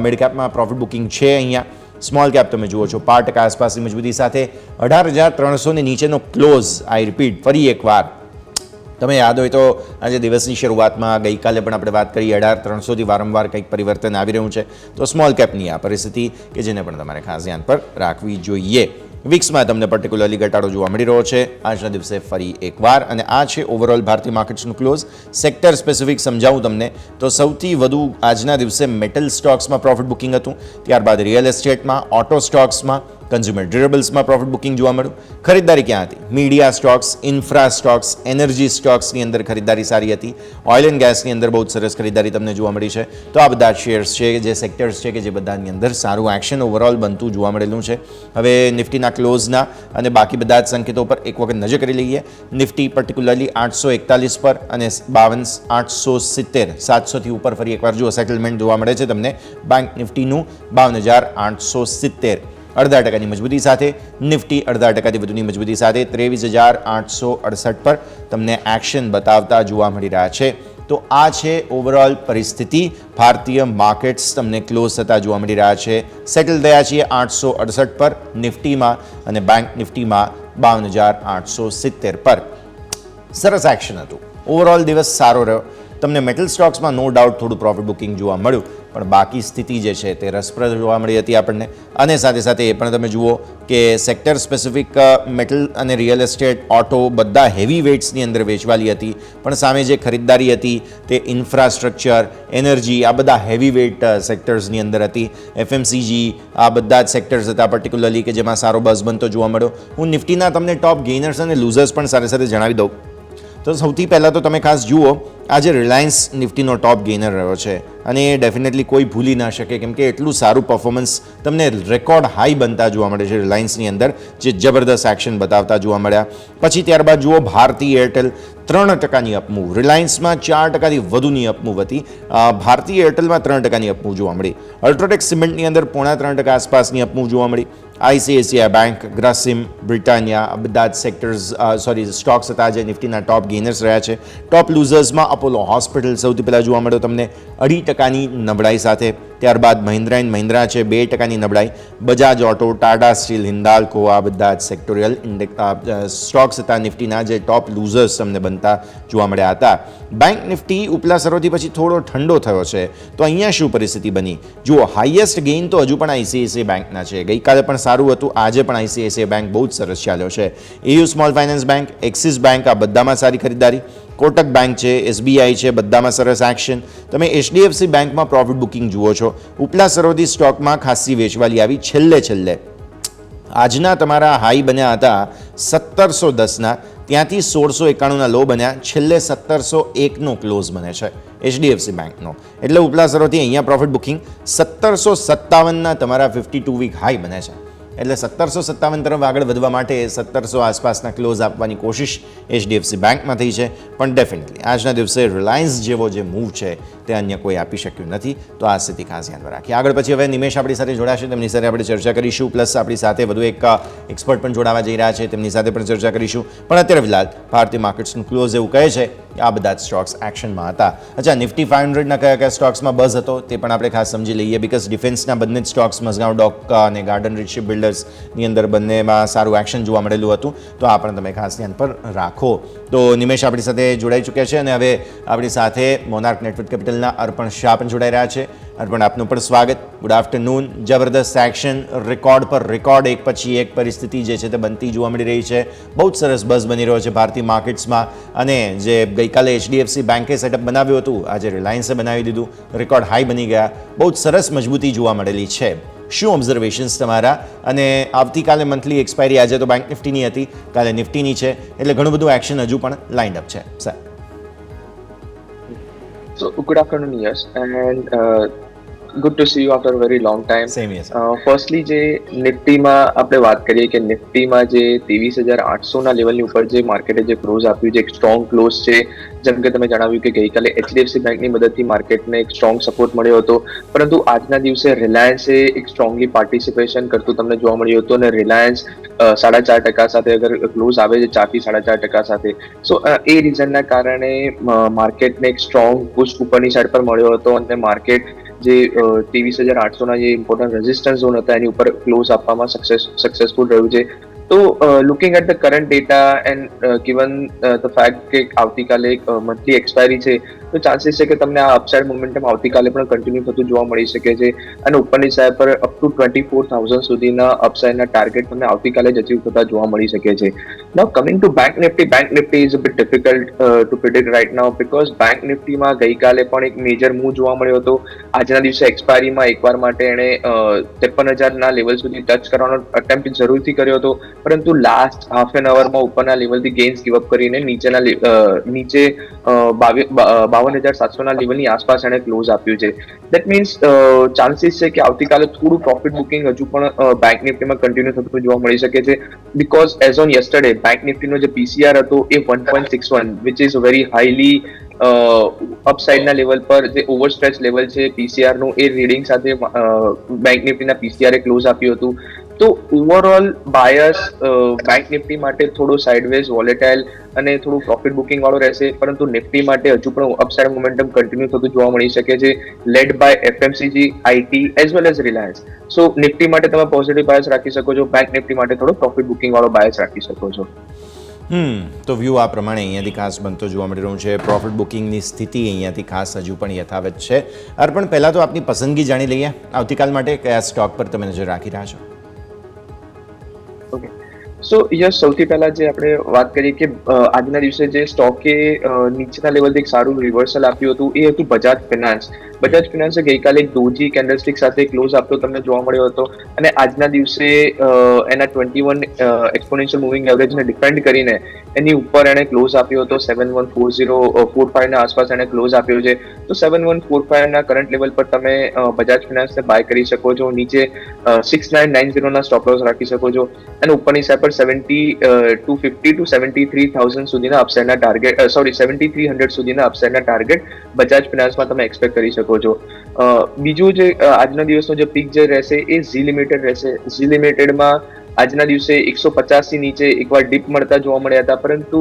મિડ કેપમાં પ્રોફિટ બુકિંગ છે. અહીંયા સ્મોલ કેપ તમે જુઓ છો 5% આસપાસની મજબૂતી સાથે 18,300ની નીચેનો ક્લોઝ. આઈ રિપીટ ફરી એકવાર, તમે યાદ હોય તો આજે દિવસની શરૂઆતમાં ગઈકાલે પણ આપણે વાત કરી 18,300થી વારંવાર કંઈક પરિવર્તન આવી રહ્યું છે. તો સ્મોલ કેપની આ પરિસ્થિતિ કે જેને પણ તમારે ખાસ ધ્યાન પર રાખવી જોઈએ. વિક્સમાં તમને પર્ટિક્યુલરલી ઘટાડો જોવા મળી રહ્યો છે આજના દિવસે ફરી એકવાર, અને આ છે ઓવરઓલ ભારતીય માર્કેટ્સનું ક્લોઝ. સેક્ટર સ્પેસિફિક સમજાવું તમને તો સૌથી વધુ આજના દિવસે મેટલ સ્ટોક્સમાં પ્રોફિટ બુકિંગ હતું, ત્યારબાદ રિયલ એસ્ટેટમાં, ઓટો સ્ટોક્સમાં, કન્ઝ્યુમર ડ્યુરેબલ્સમાં પ્રોફિટ બુકિંગ જોવા મળ્યું. ખરીદારી ક્યાં હતી? Media stocks, infra stocks, energy સ્ટોક્સની અંદર ખરીદારી સારી હતી. ઓઇલ એન્ડ ગેસની અંદર બહુ સરસ ખરીદારી તમને જોવા મળી છે. તો આ બધા શેર્સ છે, જે સેક્ટર્સ છે કે જે બધાની અંદર સારું એક્શન ઓવરઓલ બનતું જોવા મળેલું છે. હવે નિફ્ટીના ક્લોઝના અને બાકી બધા જ સંકેતો પર એક વખત નજર કરી લઈએ. નિફ્ટી પર્ટિક્યુલરલી 841 પર અને 52,870, 700થી ઉપર ફરી એકવાર જુઓ સેટલમેન્ટ જોવા મળે છે તમને. બેંક નિફ્ટીનું 52,870 0.5%ની મજબૂતી સાથે, નિફ્ટી 0.5%થી વધુની મજબૂતી સાથે 23,868 પર તમને એક્શન બતાવતા જોવા મળી રહ્યા છે. તો આ છે ઓવરઓલ પરિસ્થિતિ. ભારતીય માર્કેટ્સ તમને ક્લોઝ થતા જોવા મળી રહ્યા છે. સેટલ થયા છીએ 868 પર નિફ્ટીમાં, અને બેંક નિફ્ટીમાં 52,870 પર. સરસ એક્શન હતું. ઓવરઓલ દિવસ સારો રહ્યો. તમને મેટલ સ્ટોક્સમાં નો ડાઉટ થોડું પ્રોફિટ બુકિંગ જોવા મળ્યું, પણ બાકી સ્થિતિ જે છે તે રસપ્રદ જોવા મળી હતી આપણને. અને સાથે સાથે એ પણ તમે જુઓ કે સેક્ટર સ્પેસિફિક મેટલ અને રિયલ એસ્ટેટ, ઓટો બધા હેવી વેઇટ્સની અંદર વેચવાલી હતી, પણ સામે જે ખરીદદારી હતી તે ઇન્ફ્રાસ્ટ્રક્ચર, એનર્જી, આ બધા હેવી વેઇટ સેક્ટર્સની અંદર હતી. એફએમસીજી, આ બધા જ સેક્ટર્સ હતા પર્ટિક્યુલરલી કે જેમાં સારો બઝ બનતો જોવા મળ્યો. હું નિફ્ટીના તમને ટોપ ગેઇનર્સ અને લૂઝર્સ પણ સાથે સાથે જણાવી દઉં. તો સૌથી પહેલાં તો તમે ખાસ જુઓ, આજે રિલાયન્સ નિફ્ટીનો ટોપ ગેઇનર રહ્યો છે, અને એ ડેફિનેટલી કોઈ ભૂલી ના શકે, કેમ કે એટલું સારું પરફોર્મન્સ તમને રેકોર્ડ હાઈ બનતા જોવા મળે છે રિલાયન્સની અંદર, જે જબરદસ્ત એક્શન બતાવતા જોવા મળ્યા. પછી ત્યારબાદ જુઓ ભારતી એરટેલ 3%ની અપમૂવ, રિલાયન્સમાં 4%થી વધુની અપમૂવ હતી, ભારતી એરટેલમાં 3%ની અપમૂવ જોવા મળી. અલ્ટ્રાટેક સિમેન્ટની અંદર 0.5% આસપાસની અપમૂવ જોવા મળી. આઈસીઆઈસીઆઈ બેંક, ગ્રાસિમ, બ્રિટાનિયા, બધા જ સેક્ટર્સ સ્ટોક્સ હતા જે નિફ્ટીના ટોપ ગેઇનર્સ રહ્યા છે. ટોપ લૂઝર્સમાં અપોલો હોસ્પિટલ સૌથી પહેલાં જોવા મળ્યો તમને 2% નબળાઈ સાથે. ત્યારબાદ મહિન્દ્રા એન્ડ મહિન્દ્રા છે 2%ની નબળાઈ. બજાજ ઓટો, ટાટા સ્ટીલ, હિન્દાલ્કો, આ બધા જ સેક્ટોરિયલ સ્ટોક્સ હતા નિફ્ટીના જે ટોપ લૂઝર્સ તમને બનતા જોવા મળ્યા હતા. બેંક નિફ્ટી ઉપલા સરોથી પછી થોડો ઠંડો થયો છે. તો અહીંયા શું પરિસ્થિતિ બની? જુઓ, હાઈએસ્ટ ગેઇન તો હજુ પણ આઈસીઆઈસીઆઈ બેંકના છે. ગઈકાલે પણ સારું હતું, આજે પણ આઈસીઆઈસીઆઈ બેંક બહુ જ સરસ ચાલ્યો છે. AU small finance bank, axis bank, આ બધામાં સારી ખરીદારી. કોટક બેંક છે, એસબીઆઈ છે, બધામાં સરસ એક્શન. તમે એચડીએફસી બેંકમાં પ્રોફિટ બુકિંગ જુઓ છો. ઉપલા સરોથી સ્ટોકમાં ખાસી વેચવાલી આવી. છેલ્લે આજના તમારા હાઈ બન્યા હતા 1710ના, ત્યાંથી 1691ના લો બન્યા. છેલ્લે 1701નો ક્લોઝ બને છે એચડીએફસી બેંકનો. એટલે ઉપલા સરોથી અહીંયા પ્રોફિટ બુકિંગ 1757ના તમારા 52 વીક હાઈ બને છે. એટલે 1757 તરફ આગળ વધવા માટે 1700 આસપાસના ક્લોઝ આપવાની કોશિશ એચડીએફસી બેંકમાં થઈ છે. પણ ડેફિનેટલી આજના દિવસે રિલાયન્સ જેવો જે મૂવ છે તે અન્ય કોઈ આપી શક્યું નથી. તો આ સ્થિતિ ખાસ ધ્યાનમાં રાખીએ. આગળ પછી હવે નિમેશ આપણી સાથે જોડાશે, તેમની સાથે આપણે ચર્ચા કરીશું. પ્લસ આપણી સાથે વધુ એક એક્સપર્ટ પણ જોડાવા જઈ રહ્યા છે, તેમની સાથે પણ ચર્ચા કરીશું. પણ અત્યારે ફિલહાલ ભારતીય માર્કેટ્સનું ક્લોઝ એવું કહે છે કે આ બધા જ સ્ટોક્સ એક્શનમાં હતા. અચ્છા, નિફ્ટી 500ના કયા સ્ટોક્સમાં બઝ હતો તે પણ આપણે ખાસ સમજી લઈએ, બીકોઝ ડિફેન્સના બંને જ સ્ટોક્સ મઝગાંવ ડોક અને ગાર્ડન રીચ બિલ્ડર્સની અંદર બંનેમાં સારું એક્શન જોવા મળેલું હતું. તો આ પણ તમે ખાસ ધ્યાન પર રાખો. તો નિમેશ આપણી સાથે જોડાઈ ચૂક્યા છે, અને હવે આપણી સાથે મોનાર્ક નેટવર્ક કેપિટલના અર્પણ શાહ પણ જોડાઈ રહ્યા છે. અર્પણ, આપનું પણ સ્વાગત. Good afternoon. જબરદસ્ત એક્શન, રેકોર્ડ પર રેકોર્ડ, એક પછી એક પરિસ્થિતિ જે છે તે બનતી જોવા મળી રહી છે. બહુ જ સરસ બઝ બની રહ્યો છે ભારતીય માર્કેટ્સમાં, અને જે ગઈકાલે એચડીએફસી બેન્કે સેટઅપ બનાવ્યું હતું આજે રિલાયન્સે બનાવી દીધું. રેકોર્ડ હાઈ બની ગયા. બહુ જ સરસ મજબૂતી જોવા મળેલી છે. શું ઓબ્ઝર્વેશન્સ તમારા? અને આવતીકાલે મંથલી એક્સપાયરી આજે તો બેંક નિફ્ટીની હતી, કાલે નિફ્ટીની છે, એટલે ઘણું બધું એક્શન હજુ પણ લાઇન્ડ અપ છે. Sir, So, good afternoon, yes, and good to see you after a very long time. Same yes. Firstly જે નિફ્ટીમાં આપણે વાત કરીએ કે નિફ્ટીમાં જે 23,800ના લેવલની ઉપર જે માર્કેટે જે ક્લોઝ આપ્યું છે, એક સ્ટ્રોંગ ક્લોઝ છે. જેમ કે તમે જણાવ્યું કે ગઈકાલે HDFC બેંકની મદદથી માર્કેટને એક સ્ટ્રોંગ સપોર્ટ મળ્યો હતો, પરંતુ આજના દિવસે રિલાયન્સે એક સ્ટ્રોંગલી પાર્ટિસિપેશન કરતું તમને જોવા મળ્યું હતું, અને રિલાયન્સ 4.5% સાથે અગર ક્લોઝ આવે છે, 4 થી 4.5% સાથે. સો એ રીઝનના કારણે માર્કેટને એક સ્ટ્રોંગ પુશ ઉપરની સાઈડ પર મળ્યો હતો, અને માર્કેટ જે 23,800ના જે ઇમ્પોર્ટન્ટ રેઝિસ્ટન્સ ઝોન હતા એની ઉપર ક્લોઝ આપવામાં સક્સેસફુલ રહ્યું છે. તો looking at the current data and given the fact કે આવતીકાલે એક મંથલી એક્સપાયરી છે, તો ચાન્સીસ છે કે તમને આ અપસાઇડ મોમેન્ટમ આવતીકાલે પણ કન્ટિન્યુ થતું જોવા મળી શકે છે, અને ઉપરની સાઈડ પર અપ ટુ 24,000 સુધીના અપસાઇડના ટાર્ગેટ તમને આવતીકાલે જ અચીવ થતા જોવા મળી શકે છે. Now coming to bank Nifty is a bit difficult to predict right now, because bank નિફ્ટીમાં ગઈકાલે પણ એક મેજર મૂવ જોવા મળ્યો હતો. આજના દિવસે એક્સપાયરીમાં એકવાર માટે એણે 53,000ના લેવલ સુધી ટચ કરવાનો અટેમ્પ્ટ જરૂરથી કર્યો હતો, પરંતુ લાસ્ટ હાફ એન અવરમાં ઉપરના લેવલથી ગેઇન્સ ગીવ અપ કરીને નીચે 52,700ના લેવલની આસપાસ એણે ક્લોઝ આપ્યું છે. દેટ મીન્સ ચાન્સીસ છે કે આવતીકાલે થોડું પ્રોફિટ બુકિંગ હજુ પણ બેંક નિફ્ટીમાં કન્ટિન્યુ થતું જોવા મળી શકે છે, because as on yesterday bank નિફ્ટીનો જે PCR હતો એ 1.61 વિચ ઇઝ વેરી હાઈલી અપસાઇડના લેવલ પર જે ઓવરસ્ટ્રેચ લેવલ છે PCR નું, એ રીડિંગ સાથે બેંક નિફ્ટીના PCR એ ક્લોઝ આપ્યું હતું. તો ઓવરઓલ બાયસ બેંક નિફ્ટી માટે થોડો સાઇડવેઝ વોલેટાઇલ અને થોડું પ્રોફિટ બુકિંગ વાળો રહેશે, પરંતુ નિફ્ટી માટે હજુ પણ અપસાઇડ મોમેન્ટમ કન્ટિન્યુ થતું જોવા મળી શકે છે, led by FMCG, IT as well as Reliance. So Nifty માટે તમે પોઝિટિવ બાયસ રાખી શકો છો, બેંક નિફ્ટી માટે થોડો પ્રોફિટ બુકિંગ વાળો બાયસ રાખી શકો છો. તો વ્યૂ આ પ્રમાણે અહીંયાથી ખાસ બનતો જોવા મળી રહ્યું છે. પ્રોફિટ બુકિંગની સ્થિતિ અહીંયાથી ખાસ હજુ પણ યથાવત છે. અર્પણ, પહેલાં તો આપની પસંદગી જાણી લઈએ. આવતીકાલ માટે કયા સ્ટોક પર તમે નજર રાખી રહ્યા છો? ઓકે, સો યસ, સૌથી પહેલા જે આપણે વાત કરીએ કે આજના દિવસે જે સ્ટોકે નીચેના લેવલથી એક સારું રિવર્સલ આપ્યું હતું એ હતું બજાજ ફિનાન્સ. બજાજ ફિનાન્સે ગઈકાલે એક ડોજી કેન્ડલસ્ટિક સાથે ક્લોઝ આપ્યો તમને જોવા મળ્યો હતો, અને આજના દિવસે એના 21 એક્સપોનેન્શિયલ મૂવિંગ એવરેજને ડિપેન્ડ કરીને એની ઉપર એણે ક્લોઝ આપ્યો હતો. 714045ના આસપાસ એણે ક્લોઝ આપ્યો છે. તો 7145ના કરંટ લેવલ પર તમે બજાજ ફિનાન્સને બાય કરી શકો છો. નીચે 6990ના સ્ટોપ લોસ રાખી શકો છો, અને ઉપરની સાઈડ પર 7250 ટુ 73,000 સુધીના અપસાઇડના ટાર્ગેટ 7300 સુધીના અપસાઇડના ટાર્ગેટ બજાજ ફિનાન્સમાં તમે એક્સપેક્ટ કરી શકો છો. બીજું જે આજના દિવસનો જે પીક જે રહેશે એ ઝી લિમિટેડ રહેશે. ઝી લિમિટેડમાં આજના દિવસે 150 થી નીચે એકવાર ડીપ મળતા જોવા મળ્યા હતા, પરંતુ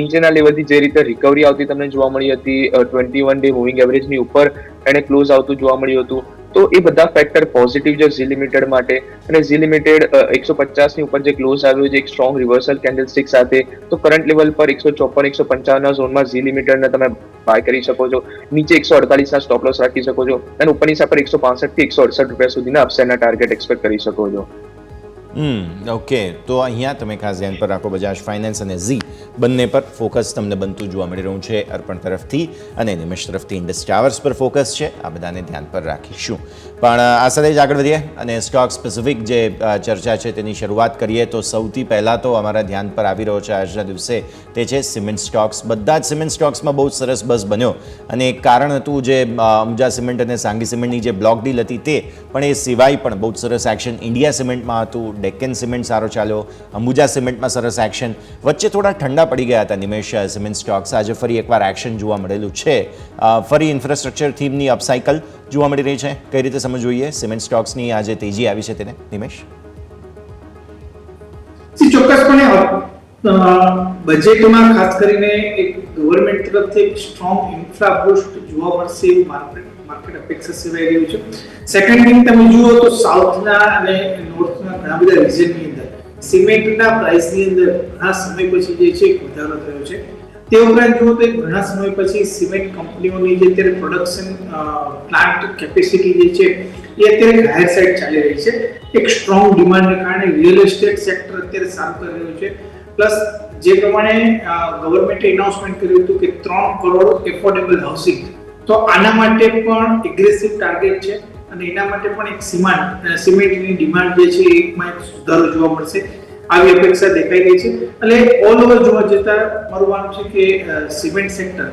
નીચેના લેવલથી જે રીતે રિકવરી આવતી તમને જોવા મળી હતી, 21 ડે મૂવિંગ એવરેજની ઉપર એને ક્લોઝ આવતું જોવા મળ્યું હતું. તો એ બધા ફેક્ટર પોઝિટિવ છે ઝી લિમિટેડ માટે, અને ઝી લિમિટેડ 150ની ઉપર જે ક્લોઝ આવ્યું છે એક સ્ટ્રોંગ રિવર્સલ કેન્ડલસ્ટિક સાથે, તો કરંટ લેવલ પર 154-155ના ઝોનમાં ઝી લિમિટેડને તમે બાય કરી શકો છો. નીચે 148ના સ્ટોપ લોસ રાખી શકો છો, અને ઉપરની સાઈડ પર 165 થી 168 રૂપિયા સુધીના અપસાઇડના ટાર્ગેટ એક્સપેક્ટ કરી શકો છો. ઓકે, તો અહીંયા તમે ખાસ ધ્યાન પર રાખો. બજાજ ફાઇનાન્સ અને ઝી બંને પર ફોકસ તમને બનતું જોવા મળી રહ્યું છે અર્પણ તરફથી, અને નિમેશ તરફથી ઇન્ડસ ટાવર્સ પર ફોકસ છે. આ બધાને ધ્યાન પર રાખીશું. પણ આ સાથે જ આગળ વધીએ અને સ્ટોક સ્પેસિફિક જે ચર્ચા છે તેની શરૂઆત કરીએ. તો સૌથી પહેલાં તો અમારા ધ્યાન પર આવી રહ્યો છે આજના દિવસે તે છે સિમેન્ટ સ્ટોક્સ. બધા જ સિમેન્ટ સ્ટોક્સમાં બહુ સરસ બઝ બન્યો, અને એક કારણ હતું જે અંબુજા સિમેન્ટ અને સાંગી સિમેન્ટની જે બ્લોક ડીલ હતી તે, પણ એ સિવાય પણ બહુ સરસ એક્શન ઇન્ડિયા સિમેન્ટમાં હતું. ડેક્કન સિમેન્ટ સારો ચાલ્યો, અંબુજા સિમેન્ટમાં સરસ એક્શન. વચ્ચે થોડા ઠંડા પડી ગયા હતા નિમેશ સિમેન્ટ સ્ટોક્સ. આજે ફરી એકવાર એક્શન જોવા મળેલું છે. ફરી ઇન્ફ્રાસ્ટ્રક્ચર થીમની અપસાઇકલ જોવા મળી રહી છે. કઈ રીતે સમજવું જોઈએ સિમેન્ટ સ્ટોક્સની આજે તેજી આવી છે તેને, નિમેશ? ચોક્કસપણે બજેટમાં ખાસ કરીને એક ગવર્મેન્ટ તરફથી એક સ્ટ્રોંગ ઇન્ફ્રા બૂસ્ટ જોવા મળશે એવું માર્કેટ અપેક્ષા સેવાઈ રહ્યું છે. સેકન્ડ થિંગ તમે જુઓ તો સાઉથના અને નોર્થના ઘણા બધા રિજનની અંદર સિમેન્ટના પ્રાઇસની અંદર ઘણા સમય પછી જે છે એક વધારો થયો છે. તે ઉપરાંત જુઓ તો ઘણા સમય પછી સિમેન્ટ કંપનીઓની જે અત્યારે પ્રોડક્શન પ્લાન્ટ કેપેસિટી જે છે એ અત્યારે હાયર સાઇડ ચાલી રહી છે. એક સ્ટ્રોંગ ડિમાન્ડને કારણે રિયલ એસ્ટેટ સેક્ટર અત્યારે સારું કરી રહ્યું છે. પ્લસ જે પ્રમાણે ગવર્મેન્ટે એનાઉન્સમેન્ટ કર્યું હતું કે 3 કરોડ એફોર્ડેબલ હાઉસિંગ, તો આના માટે પણ એગ્રેસિવ ટાર્ગેટ છે, અને એના માટે પણ એક સિમેન્ટની ડિમાન્ડ જે છે એમાં એક સુધારો જોવા મળશે આવી અપેક્ષા દેખાઈ રહી છે. એટલે ઓલ ઓવર જોવા જતા મારું માનવું છે કે સિમેન્ટ સેક્ટર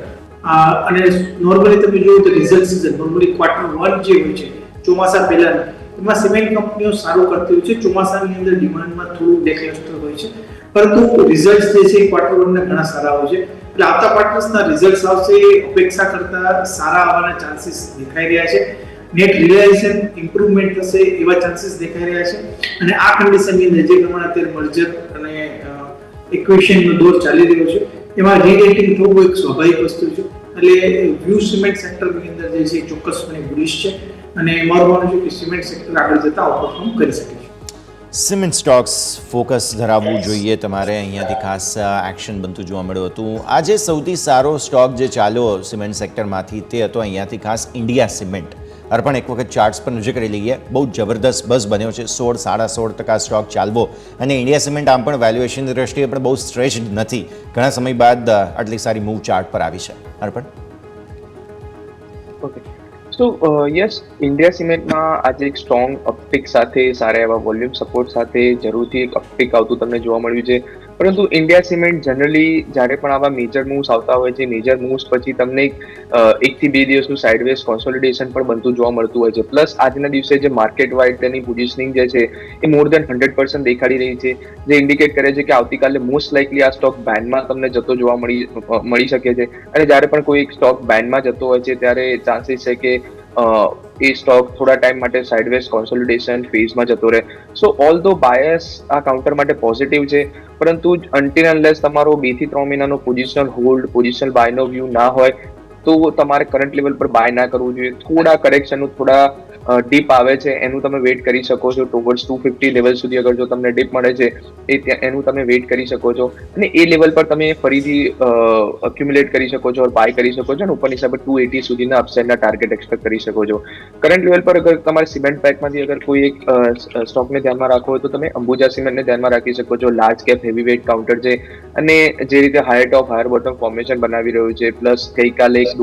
અને નોર્મલી તમે જુઓ તો રિઝલ્ટ સિઝન નોર્મલી Q1 જે હોય છે ચોમાસા પહેલા એમાં સિમેન્ટ કંપનીઓ સારું કરતી હોય છે. ચોમાસાની અંદર ડિમાન્ડમાં થોડું લેકલસ્ટર હોય છે, પરંતુ રિઝલ્ટ જે છે Q1 ના ઘણા સારા હોય છે. એટલે આવતા ક્વાર્ટર્સના રિઝલ્ટ આવશે એ અપેક્ષા કરતા સારા આવવાના ચાન્સીસ દેખાઈ રહ્યા છે. નેટ રિયલાઇઝેશન ઇમ્પ્રુવમેન્ટ થશે એવા ચાન્સીસ દેખાઈ રહ્યા છે. અને આ કન્ડિશનની અંદર જે પ્રમાણે અત્યારે મર્જર અને ઇક્વેશનનો દોર ચાલી રહ્યો છે એમાં રીરેટિંગ થવું એક સ્વાભાવિક વસ્તુ છે. એટલે વ્યૂ સિમેન્ટ સેક્ટરની અંદર જે છે ચોક્કસપણે બુલિશ છે અને મારું માનવું છે કે સિમેન્ટ સેક્ટર આગળ જતા આઉટપરફોર્મ કરી શકે છે. સિમેન્ટ સ્ટોક્સ ફોકસ ધરાવવું જોઈએ તમારે, અહીંયાથી ખાસ એક્શન બનતું જોવા મળ્યું હતું. આજે સૌથી સારો સ્ટોક જે ચાલ્યો સિમેન્ટ સેક્ટરમાંથી તે હતો અહીંયાથી ખાસ ઇન્ડિયા સિમેન્ટ. અર્પણ એક વખત ચાર્ટ્સ પર નજર કરી લઈએ. બહુ જબરદસ્ત બઝ બન્યો છે, 16-16.5% સ્ટોક ચાલવો અને ઇન્ડિયા સિમેન્ટ આમ પણ વેલ્યુએશનની દ્રષ્ટિએ પણ બહુ સ્ટ્રેચ્ડ નથી. ઘણા સમય બાદ આટલી સારી મૂવ ચાર્ટ પર આવી છે. અર્પણ ઓકે, સો યસ, ઇન્ડિયા સિમેન્ટમાં આજે એક સ્ટ્રોંગ અપપિક સાથે સારા એવા વોલ્યુમ સપોર્ટ સાથે જરૂરથી એક અપપિક આવતું તમને જોવા મળ્યું છે. પરંતુ ઇન્ડિયા સિમેન્ટ જનરલી જ્યારે પણ આવા મેજર મૂવ્સ આવતા હોય છે, મેજર મૂવ્સ પછી તમને 1 થી 2 દિવસનું સાઇડવેઝ કોન્સોલિડેશન પણ બનતું જોવા મળતું હોય છે. પ્લસ આજના દિવસે જે માર્કેટ વાઇડ તેની પોઝિશનિંગ જે છે એ મોર દેન 100% દેખાડી રહી છે, જે ઇન્ડિકેટ કરે છે કે આવતીકાલે મોસ્ટ લાઇકલી આ સ્ટોક બેનમાં તમને જતો જોવા મળી શકે છે. અને જ્યારે પણ કોઈ એક સ્ટોક બેનમાં જતો હોય છે ત્યારે ચાન્સીસ છે કે એ સ્ટોક થોડા ટાઈમ માટે સાઇડવેઝ કોન્સોલિડેશન ફેઝમાં જતો રહે. સો ઓલ ધો બાયસ આ કાઉન્ટર માટે પોઝિટિવ છે, પરંતુ અનટિલ અનલેસ તમારો 2 થી 3 મહિનાનો પોઝિશનલ હોલ્ડ, પોઝિશનલ બાયનો વ્યૂ ના હોય તો તમારે કરંટ લેવલ પર બાય ના કરવું જોઈએ. થોડા કરેક્શનનું થોડા ડીપ આવે છે એનું તમે વેઇટ કરી શકો છો. ટુવર્ડ્સ 250 લેવલ સુધી અગર જો તમને ડીપ મળે છે એનું તમે વેઇટ કરી શકો છો અને એ લેવલ પર તમે ફરીથી અક્યુમ્યુલેટ કરી શકો છો, બાય કરી શકો છો અને ઉપરની હિસાબે 280 સુધીના અપસાઇડના ટાર્ગેટ એક્સપેક્ટ કરી શકો છો. કરંટ લેવલ પર અગર તમારે સિમેન્ટ પેકમાંથી અગર કોઈ એક સ્ટોકને ધ્યાનમાં રાખવો હોય તો તમે અંબુજા સિમેન્ટને ધ્યાનમાં રાખી શકો છો. Large cap heavy weight counter છે અને જે રીતે higher top higher bottom formation બનાવી રહ્યું છે. પ્લસ ગઈકાલે એક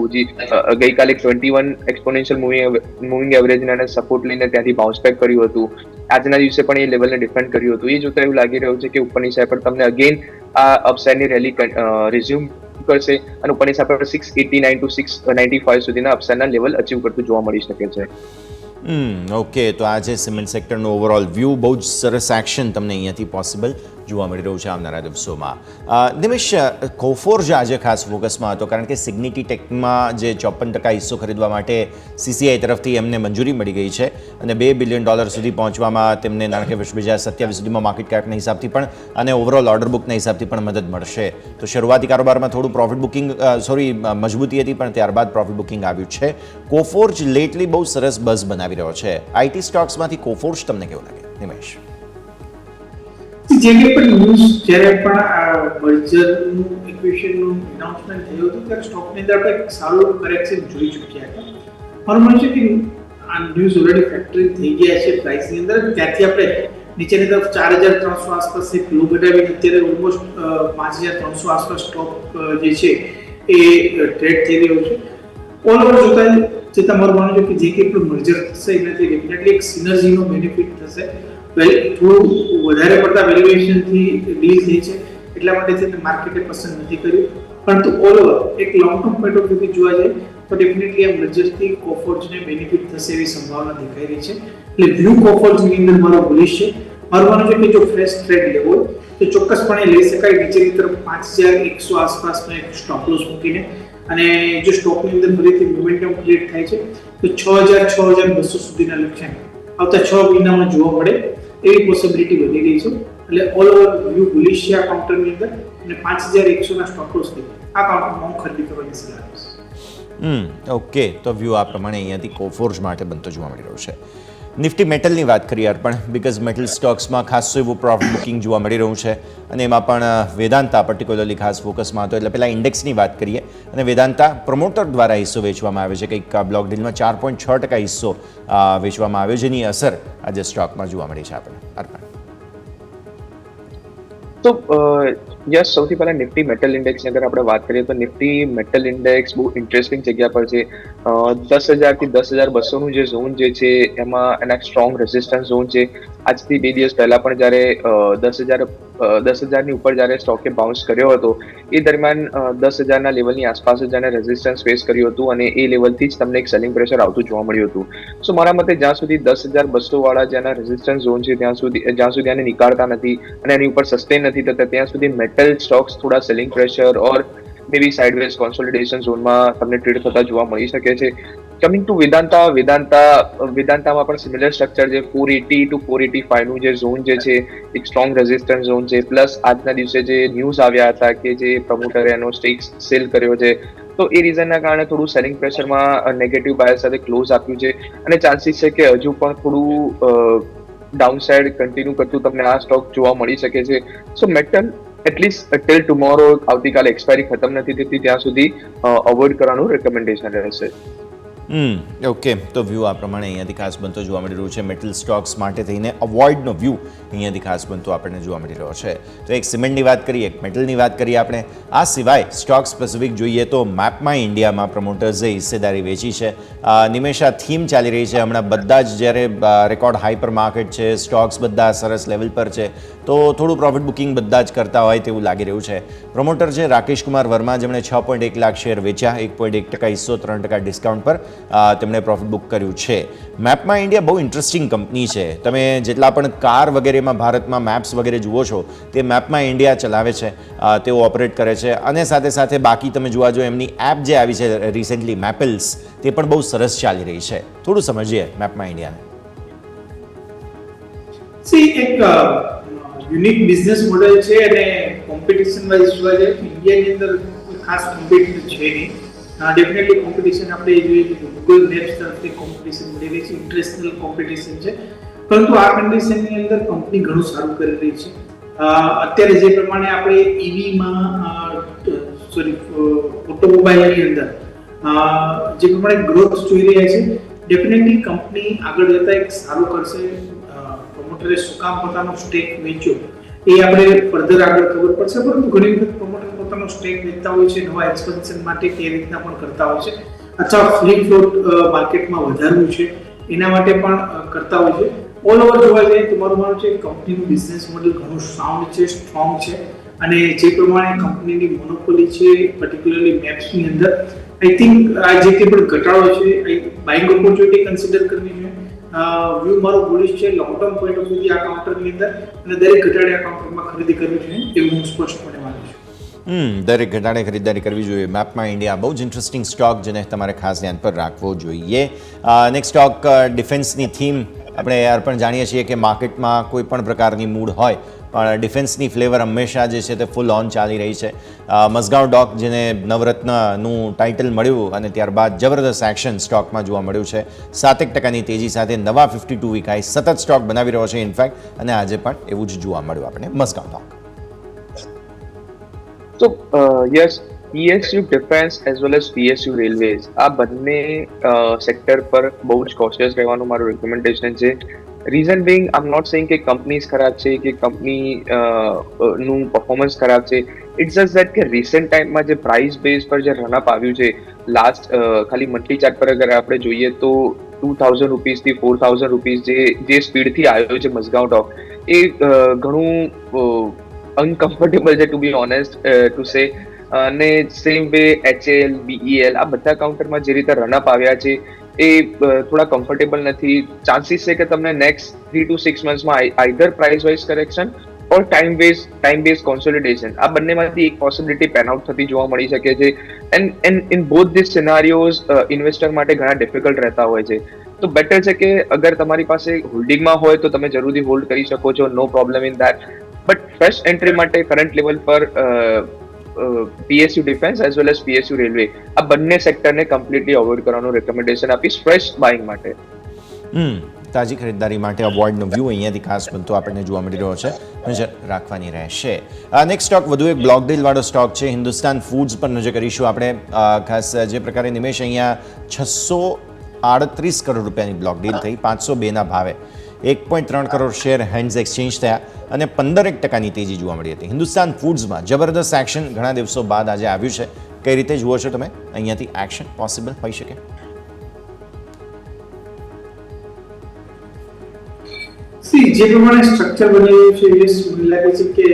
21 એક્સપોનેન્શિયલ મૂવિંગ એવરેજ અને સપોર્ટ લઈને ત્યાંથી બાઉન્સ બેક કર્યું હતું. આજના દિવસે પણ એ લેવલને ડિફેન્ડ કર્યું હતું. એ જોતા એવું લાગી રહ્યું છે કે ઉપરની સાઈડ પર તમને અગેન આ અપસાઇડની રેલી રિઝ્યુમ કરશે અને ઉપરની સાઈડ પર 689 to 695 સુધીના અપસાઇડના લેવલ અચીવ કરતું જોવા મળી શકે છે. ઓકે, તો આજે સિમેન્ટ સેક્ટરનો ઓવરઓલ વ્યૂ બહુ જ સરસ એક્શન તમને અહીંયાથી પોસિબલ જોવા મળી રહ્યું છે આવનારા દિવસોમાં. નિમેશ, કોફોર્જ આજે ખાસ ફોકસમાં હતો કારણ કે સિગ્નિટી ટેકમાં જે 54% હિસ્સો ખરીદવા માટે CCI તરફથી એમને મંજૂરી મળી ગઈ છે અને $2 બિલિયન સુધી પહોંચવામાં તેમને નાણાકીય વર્ષ 2027 સુધીમાં માર્કેટ કેપના હિસાબથી પણ અને ઓવરઓલ ઓર્ડર બુકના હિસાબથી પણ મદદ મળશે. તો શરૂઆતી કારોબારમાં થોડું પ્રોફિટ બુકિંગ મજબૂતી હતી પણ ત્યારબાદ પ્રોફિટ બુકિંગ આવ્યું છે. કોફોર્જ લેટલી બહુ સરસ બઝ બનાવી રહ્યો છે. IT સ્ટોક્સમાંથી કોફોર્જ તમને કેવું લાગે નિમેશ? જે કંઈ પણ ન્યૂઝ જ્યારે પણ આ મર્જરનું ઇક્વેશનનું એનાઉન્સમેન્ટ થયું હતું ત્યારે સ્ટોકની અંદર આપણે સારું કરેક્શન જોઈ ચૂક્યા હતા. મારું માનવું છે કે આ ન્યૂઝ ઓલરેડી ફેક્ટરિંગ થઈ ગયા છે પ્રાઇસની અંદર. ત્યારથી આપણે નીચેની તરફ 4300 આસપાસ એક લો ઘટાડીને અત્યારે ઓલમોસ્ટ 5300 આસપાસ સ્ટોક જે છે એ ટ્રેડ થઈ રહ્યો છે. ઓલ ઓવર જોતા મારું માનવું છે કે જે કંઈ પણ મર્જર થશે એનાથી ડેફિનેટલી એક સિનર્જીનો બેનિફિટ થશે. થોડું વધારે પડતા વેલ્યુએશનથી ડીલ થઈ છે એટલા માટે તેને માર્કેટે પસંદ નથી કર્યું. પરંતુ ઓલ ઓવર એક લોંગ ટર્મ પોઈન્ટ ઓફ વ્યૂથી જોવા જાય તો ડેફિનેટલી આ મર્જરથી કોફોર્જને બેનિફિટ થશે એવી સંભાવના દેખાઈ રહી છે. એટલે વ્યૂ કોફોર્જની અંદર મારો બુલિશ છે. મારું માનવું છે કે જો ફ્રેશ ટ્રેડ લેવો હોય તો ચોક્કસપણે લઈ શકાય. નીચેની તરફ 5100 આસપાસનો એક સ્ટોપ લોસ મૂકીને અને જો સ્ટોકની અંદર ફરીથી મોમેન્ટમ ક્રિએટ થાય છે તો 6200 સુધીના લક્ષ્યાંક આવતા 6 મહિનામાં જોવા મળે એવી પોસિબિલિટી વધી રહી છે. એટલે ઓલ ઓવર વ્યૂ બુલિશ છે આ કાઉન્ટરની અંદર અને 5100 ના સ્ટોપ લોસ થી આ કાઉન્ટરમાં હું ખરીદી કરવાની સલાહ આપીશ. ઓકે, તો વ્યૂ આ પ્રમાણે અહીંયાથી કોફોર્જ માટે બનતો જોવા મળી રહ્યો છે. નિફ્ટી મેટલની વાત કરીએ પણ બીકોઝ મેટલ સ્ટોક્સમાં ખાસું એવું પ્રોફિટ બુકિંગ જોવા મળી રહ્યું છે અને એમાં પણ વેદાંતા પર્ટિક્યુલરલી ખાસ ફોકસમાં હતો. એટલે પહેલાં ઇન્ડેક્સની વાત કરીએ અને વેદાંતા પ્રમોટર દ્વારા હિસ્સો વેચવામાં આવે છે. કંઈક બ્લોક ડીલમાં 4.6% હિસ્સો વેચવામાં આવ્યો જેની અસર આજે સ્ટોકમાં જોવા મળી છે આપણને. તો યસ, સૌથી પહેલા નિફ્ટી મેટલ ઇન્ડેક્સની અગર આપણે વાત કરીએ તો નિફ્ટી મેટલ ઇન્ડેક્સ બહુ ઇન્ટરેસ્ટિંગ જગ્યા પર છે. 10,000 થી 10,200નું જે ઝોન જે છે એમાં એના સ્ટ્રોંગ રેઝિસ્ટન્સ ઝોન છે. આજથી 2 દિવસ પહેલા પણ જ્યારે 10,000ની ઉપર જ્યારે સ્ટોકે બાઉન્સ કર્યો હતો એ દરમિયાન 10,000ના લેવલની આસપાસ જ એને રેઝિસ્ટન્સ ફેસ કર્યું હતું અને એ લેવલથી જ તમને એક સેલિંગ પ્રેશર આવતું જોવા મળ્યું હતું. સો મારા મતે જ્યાં સુધી 10,200 વાળા જેના રેઝિસ્ટન્સ ઝોન છે જ્યાં સુધી આને નીકાળતા નથી અને એની ઉપર સસ્ટેન નથી થતા ત્યાં સુધી મેટલ સ્ટોક્સ થોડા સેલિંગ પ્રેશર ઓર મે બી સાઇડવેઝ કોન્સોલિડેશન ઝોનમાં તમને ટ્રેડ થતા જોવા મળી શકે છે. કમિંગ ટુ વેદાંતામાં પણ સિમિલર સ્ટ્રક્ચર છે. 480 to 485 નું જે ઝોન જે છે એક સ્ટ્રોંગ રેઝિસ્ટન્સ ઝોન છે. પ્લસ આજના દિવસે જે ન્યૂઝ આવ્યા હતા કે જે પ્રમોટરે એનો સ્ટેક સેલ કર્યો છે તો એ રીઝનના કારણે થોડું સેલિંગ પ્રેશરમાં નેગેટિવ બાયર સાથે ક્લોઝ આપ્યું છે અને ચાન્સીસ છે કે હજુ પણ થોડું ડાઉનસાઇડ કન્ટિન્યુ કરતું તમને આ સ્ટોક જોવા મળી શકે છે. સો મેટલ એટલીસ્ટ ટિલ ટુમોરો, આવતીકાલે એક્સપાયરી ખતમ નથી થતી ત્યાં સુધી અવોઇડ કરવાનું રેકમેન્ડેશન રહેશે. ઓકે, તો વ્યૂ આ પ્રમાણે અહીંયાથી ખાસ બનતો જોવા મળી રહ્યું છે. મેટલ સ્ટોક્સ માટે થઈને અવોઇડનો વ્યૂ અહીંયાથી ખાસ બનતો આપણને જોવા મળી રહ્યો છે. તો એક સિમેન્ટની વાત કરીએ, એક મેટલની વાત કરીએ આપણે. આ સિવાય સ્ટોક સ્પેસિફિક જોઈએ તો મેપમાં ઇન્ડિયામાં પ્રમોટર્સે હિસ્સેદારી વેચી છે. નિમેષા થીમ ચાલી રહી છે હમણાં. બધા જ જ્યારે રેકોર્ડ હાઈ પર માર્કેટ છે, સ્ટોક્સ બધા સરસ લેવલ પર છે, તો થોડું પ્રોફિટ બુકિંગ બધા જ કરતા હોય તેવું લાગી રહ્યું છે. પ્રમોટર છે રાકેશ કુમાર વર્મા, જેમણે 6.1 લાખ શેર વેચ્યા, 1.1% હિસ્સો, 3% ડિસ્કાઉન્ટ પર તેમણે પ્રોફિટ બુક કર્યું છે. મેપમાં ઇન્ડિયા બહુ ઇન્ટરેસ્ટિંગ કંપની છે. તમે જેટલા પણ કાર વગેરેમાં ભારતમાં મેપ્સ વગેરે જુઓ છો તે મેપમાં ઇન્ડિયા ચલાવે છે, તેઓ ઓપરેટ કરે છે. અને સાથે સાથે બાકી તમે જોવા જો એમની એપ જે આવી છે રિસેન્ટલી મેપલ્સ, તે પણ બહુ સરસ ચાલી રહી છે. થોડું સમજીએ મેપમાં ઇન્ડિયાને. એક યુનિક બિઝનેસ મોડેલ છે અને કોમ્પિટિશન વાઇઝ જોવા જાય તો ઇન્ડિયાની અંદર કોઈ ખાસ કોમ્પિટિશન છે નહીં. ડેફિનેટલી કોમ્પિટિશન આપણે જોઈએ કે ગૂગલ મેપ્સ તરફથી કોમ્પિટિશન મળી રહી છે, ઇન્ટરનેશનલ કોમ્પિટિશન છે. પરંતુ આ કન્ડિશનની અંદર કંપની ઘણું સારું કરી રહી છે. અત્યારે જે પ્રમાણે આપણે ઈવીમાં ઓટોમોબાઈલની અંદર જે પ્રમાણે ગ્રોથ જોઈ રહ્યા છે, ડેફિનેટલી કંપની આગળ જતા એક સારું કરશે. પ્રમોટરે શું કામ પોતાનો સ્ટેક વેચ્યો એ આપણે ફર્ધર આગળ ખબર પડશે, પરંતુ ઘણી વખત પ્રમોટર પોતાનો સ્ટેક વેચતા હોય છે નવા એક્સપેન્શન માટે કે એ રીતના પણ કરતા હોય છે, અથવા ફ્રી ફ્લોટ માર્કેટમાં વધારવું છે એના માટે પણ કરતા હોય છે. ઓલ ઓવર જોવા જઈએ તો મારું માનવું છે કે કંપનીનું બિઝનેસ મોડેલ ઘણું સાઉન્ડ છે, સ્ટ્રોંગ છે અને જે પ્રમાણે કંપનીની મોનોપોલી છે પર્ટિક્યુલરલી મેપ્સની અંદર, આઈ થિંક આ જે કંઈ પણ ઘટાડો છે એ બાઇંગ ઓપોર્ચ્યુનિટી કન્સિડર કરવી જોઈએ. વ્યૂ મારો બુલિશ છે લોંગ ટર્મ પોઈન્ટ ઓફ વ્યૂથી આ કાઉન્ટરની અંદર, અને દરેક ઘટાડે આ કાઉન્ટરમાં ખરીદી કરવી જોઈએ એવું હું સ્પષ્ટપણે માનું છું. દરેક ઘટાડે ખરીદારી કરવી જોઈએ. મેપમાં ઇન્ડિયા બહુ જ ઇન્ટરેસ્ટિંગ સ્ટોક જેને તમારે ખાસ ધ્યાન પર રાખવો જોઈએ. નેક્સ્ટ સ્ટોક ડિફેન્સની થીમ. આપણે યાર પણ જાણીએ છીએ કે માર્કેટમાં કોઈ પણ પ્રકારની મૂડ હોય પણ ડિફેન્સની ફ્લેવર હંમેશા જે છે તે ફૂલ ઓન ચાલી રહી છે. મઝગાંવ ડોક જેને નવરત્નનું ટાઇટલ મળ્યું અને ત્યારબાદ જબરદસ્ત એક્શન સ્ટોકમાં જોવા મળ્યું છે. 7% તેજી સાથે નવા 52 વીક હાઈ સતત સ્ટોક બનાવી રહ્યો છે ઇનફેક્ટ, અને આજે પણ એવું જ જોવા મળ્યું આપણે મઝગાંવ ડોક. તો yes, PSU defence as well as PSU railways આ બંને સેક્ટર પર બહુ જ કોશિયસ રહેવાનું મારું રિકમેન્ડેશન છે. Reason being, I am not saying કે કંપનીઝ ખરાબ છે કે કંપની નું પરફોર્મન્સ ખરાબ છે. ઇટ્સ જસ્ટ દેટ કે રિસેન્ટ ટાઈમમાં જે પ્રાઇસ બેઝ પર જે રનઅપ આવ્યું છે લાસ્ટ ખાલી મંથલી ચાર્ટ પર અગર આપણે જોઈએ તો 2,000 રૂપીસથી 4,000 રૂપીસ જે સ્પીડથી આવ્યો છે મઝગાંવ ડોક એ ઘણું અનકમ્ફર્ટેબલ છે two be honest to say. અને સેમ વે HL, BEL આ બધા કાઉન્ટરમાં જે રીતે રનઅપ આવ્યા છે એ થોડા કમ્ફર્ટેબલ નથી. ચાન્સીસ છે કે તમને નેક્સ્ટ 3 to 6 મંથ્સમાં either price wise correction or time base consolidation આ બંનેમાંથી એક પોસિબિલિટી પેન આઉટ થતી જોવા મળી શકે છે. And in both this scenarios investor માટે ઘણા ડિફિકલ્ટ રહેતા હોય છે. તો બેટર છે કે અગર તમારી પાસે હોલ્ડિંગમાં હોય તો તમે જરૂરથી હોલ્ડ કરી શકો છો, no problem in that. But fresh entry માટે કરંટ લેવલ પર PSU defence as well as PSU railway આ બંને સેક્ટરને કમ્પ્લીટલી અવોઇડ કરવાનું રેકમેન્ડેશન આપીશ ફ્રેશ બાઇંગ માટે. તાજી ખરીદદારી માટે અવોર્ડનો વ્યૂ અહીંયાથી ખાસ બનતો આપણને જોવા મળી રહ્યો છે, નજર રાખવાની રહેશે. નેક્સ્ટ સ્ટોક વધુ એક બ્લોક ડીલવાળો સ્ટોક છે. હિન્દુસ્તાન ફૂડ્સ પર નજર કરીશું આપણે. ખાસ જે પ્રકારે નિમેશ અહીંયા 38 કરોડ રૂપિયાની બ્લોક ડીલ થઈ 502ના ભાવે 1.3 કરોડ શેર હેન્ડ્સ એક્સચેન્જ થયા અને 15% તેજી જોવા મળી હતી. હિન્દુસ્તાન ફૂડ્સમાં જબરદસ્ત એક્શન ઘણા દિવસો બાદ આજે આવ્યું છે. કઈ રીતે જુઓ છો તમે? અહીંયાથી એક્શન પોસિબલ હોઈ શકે? જે પ્રમાણે સ્ટ્રક્ચર બની રહ્યું છે એ મને લાગે છે કે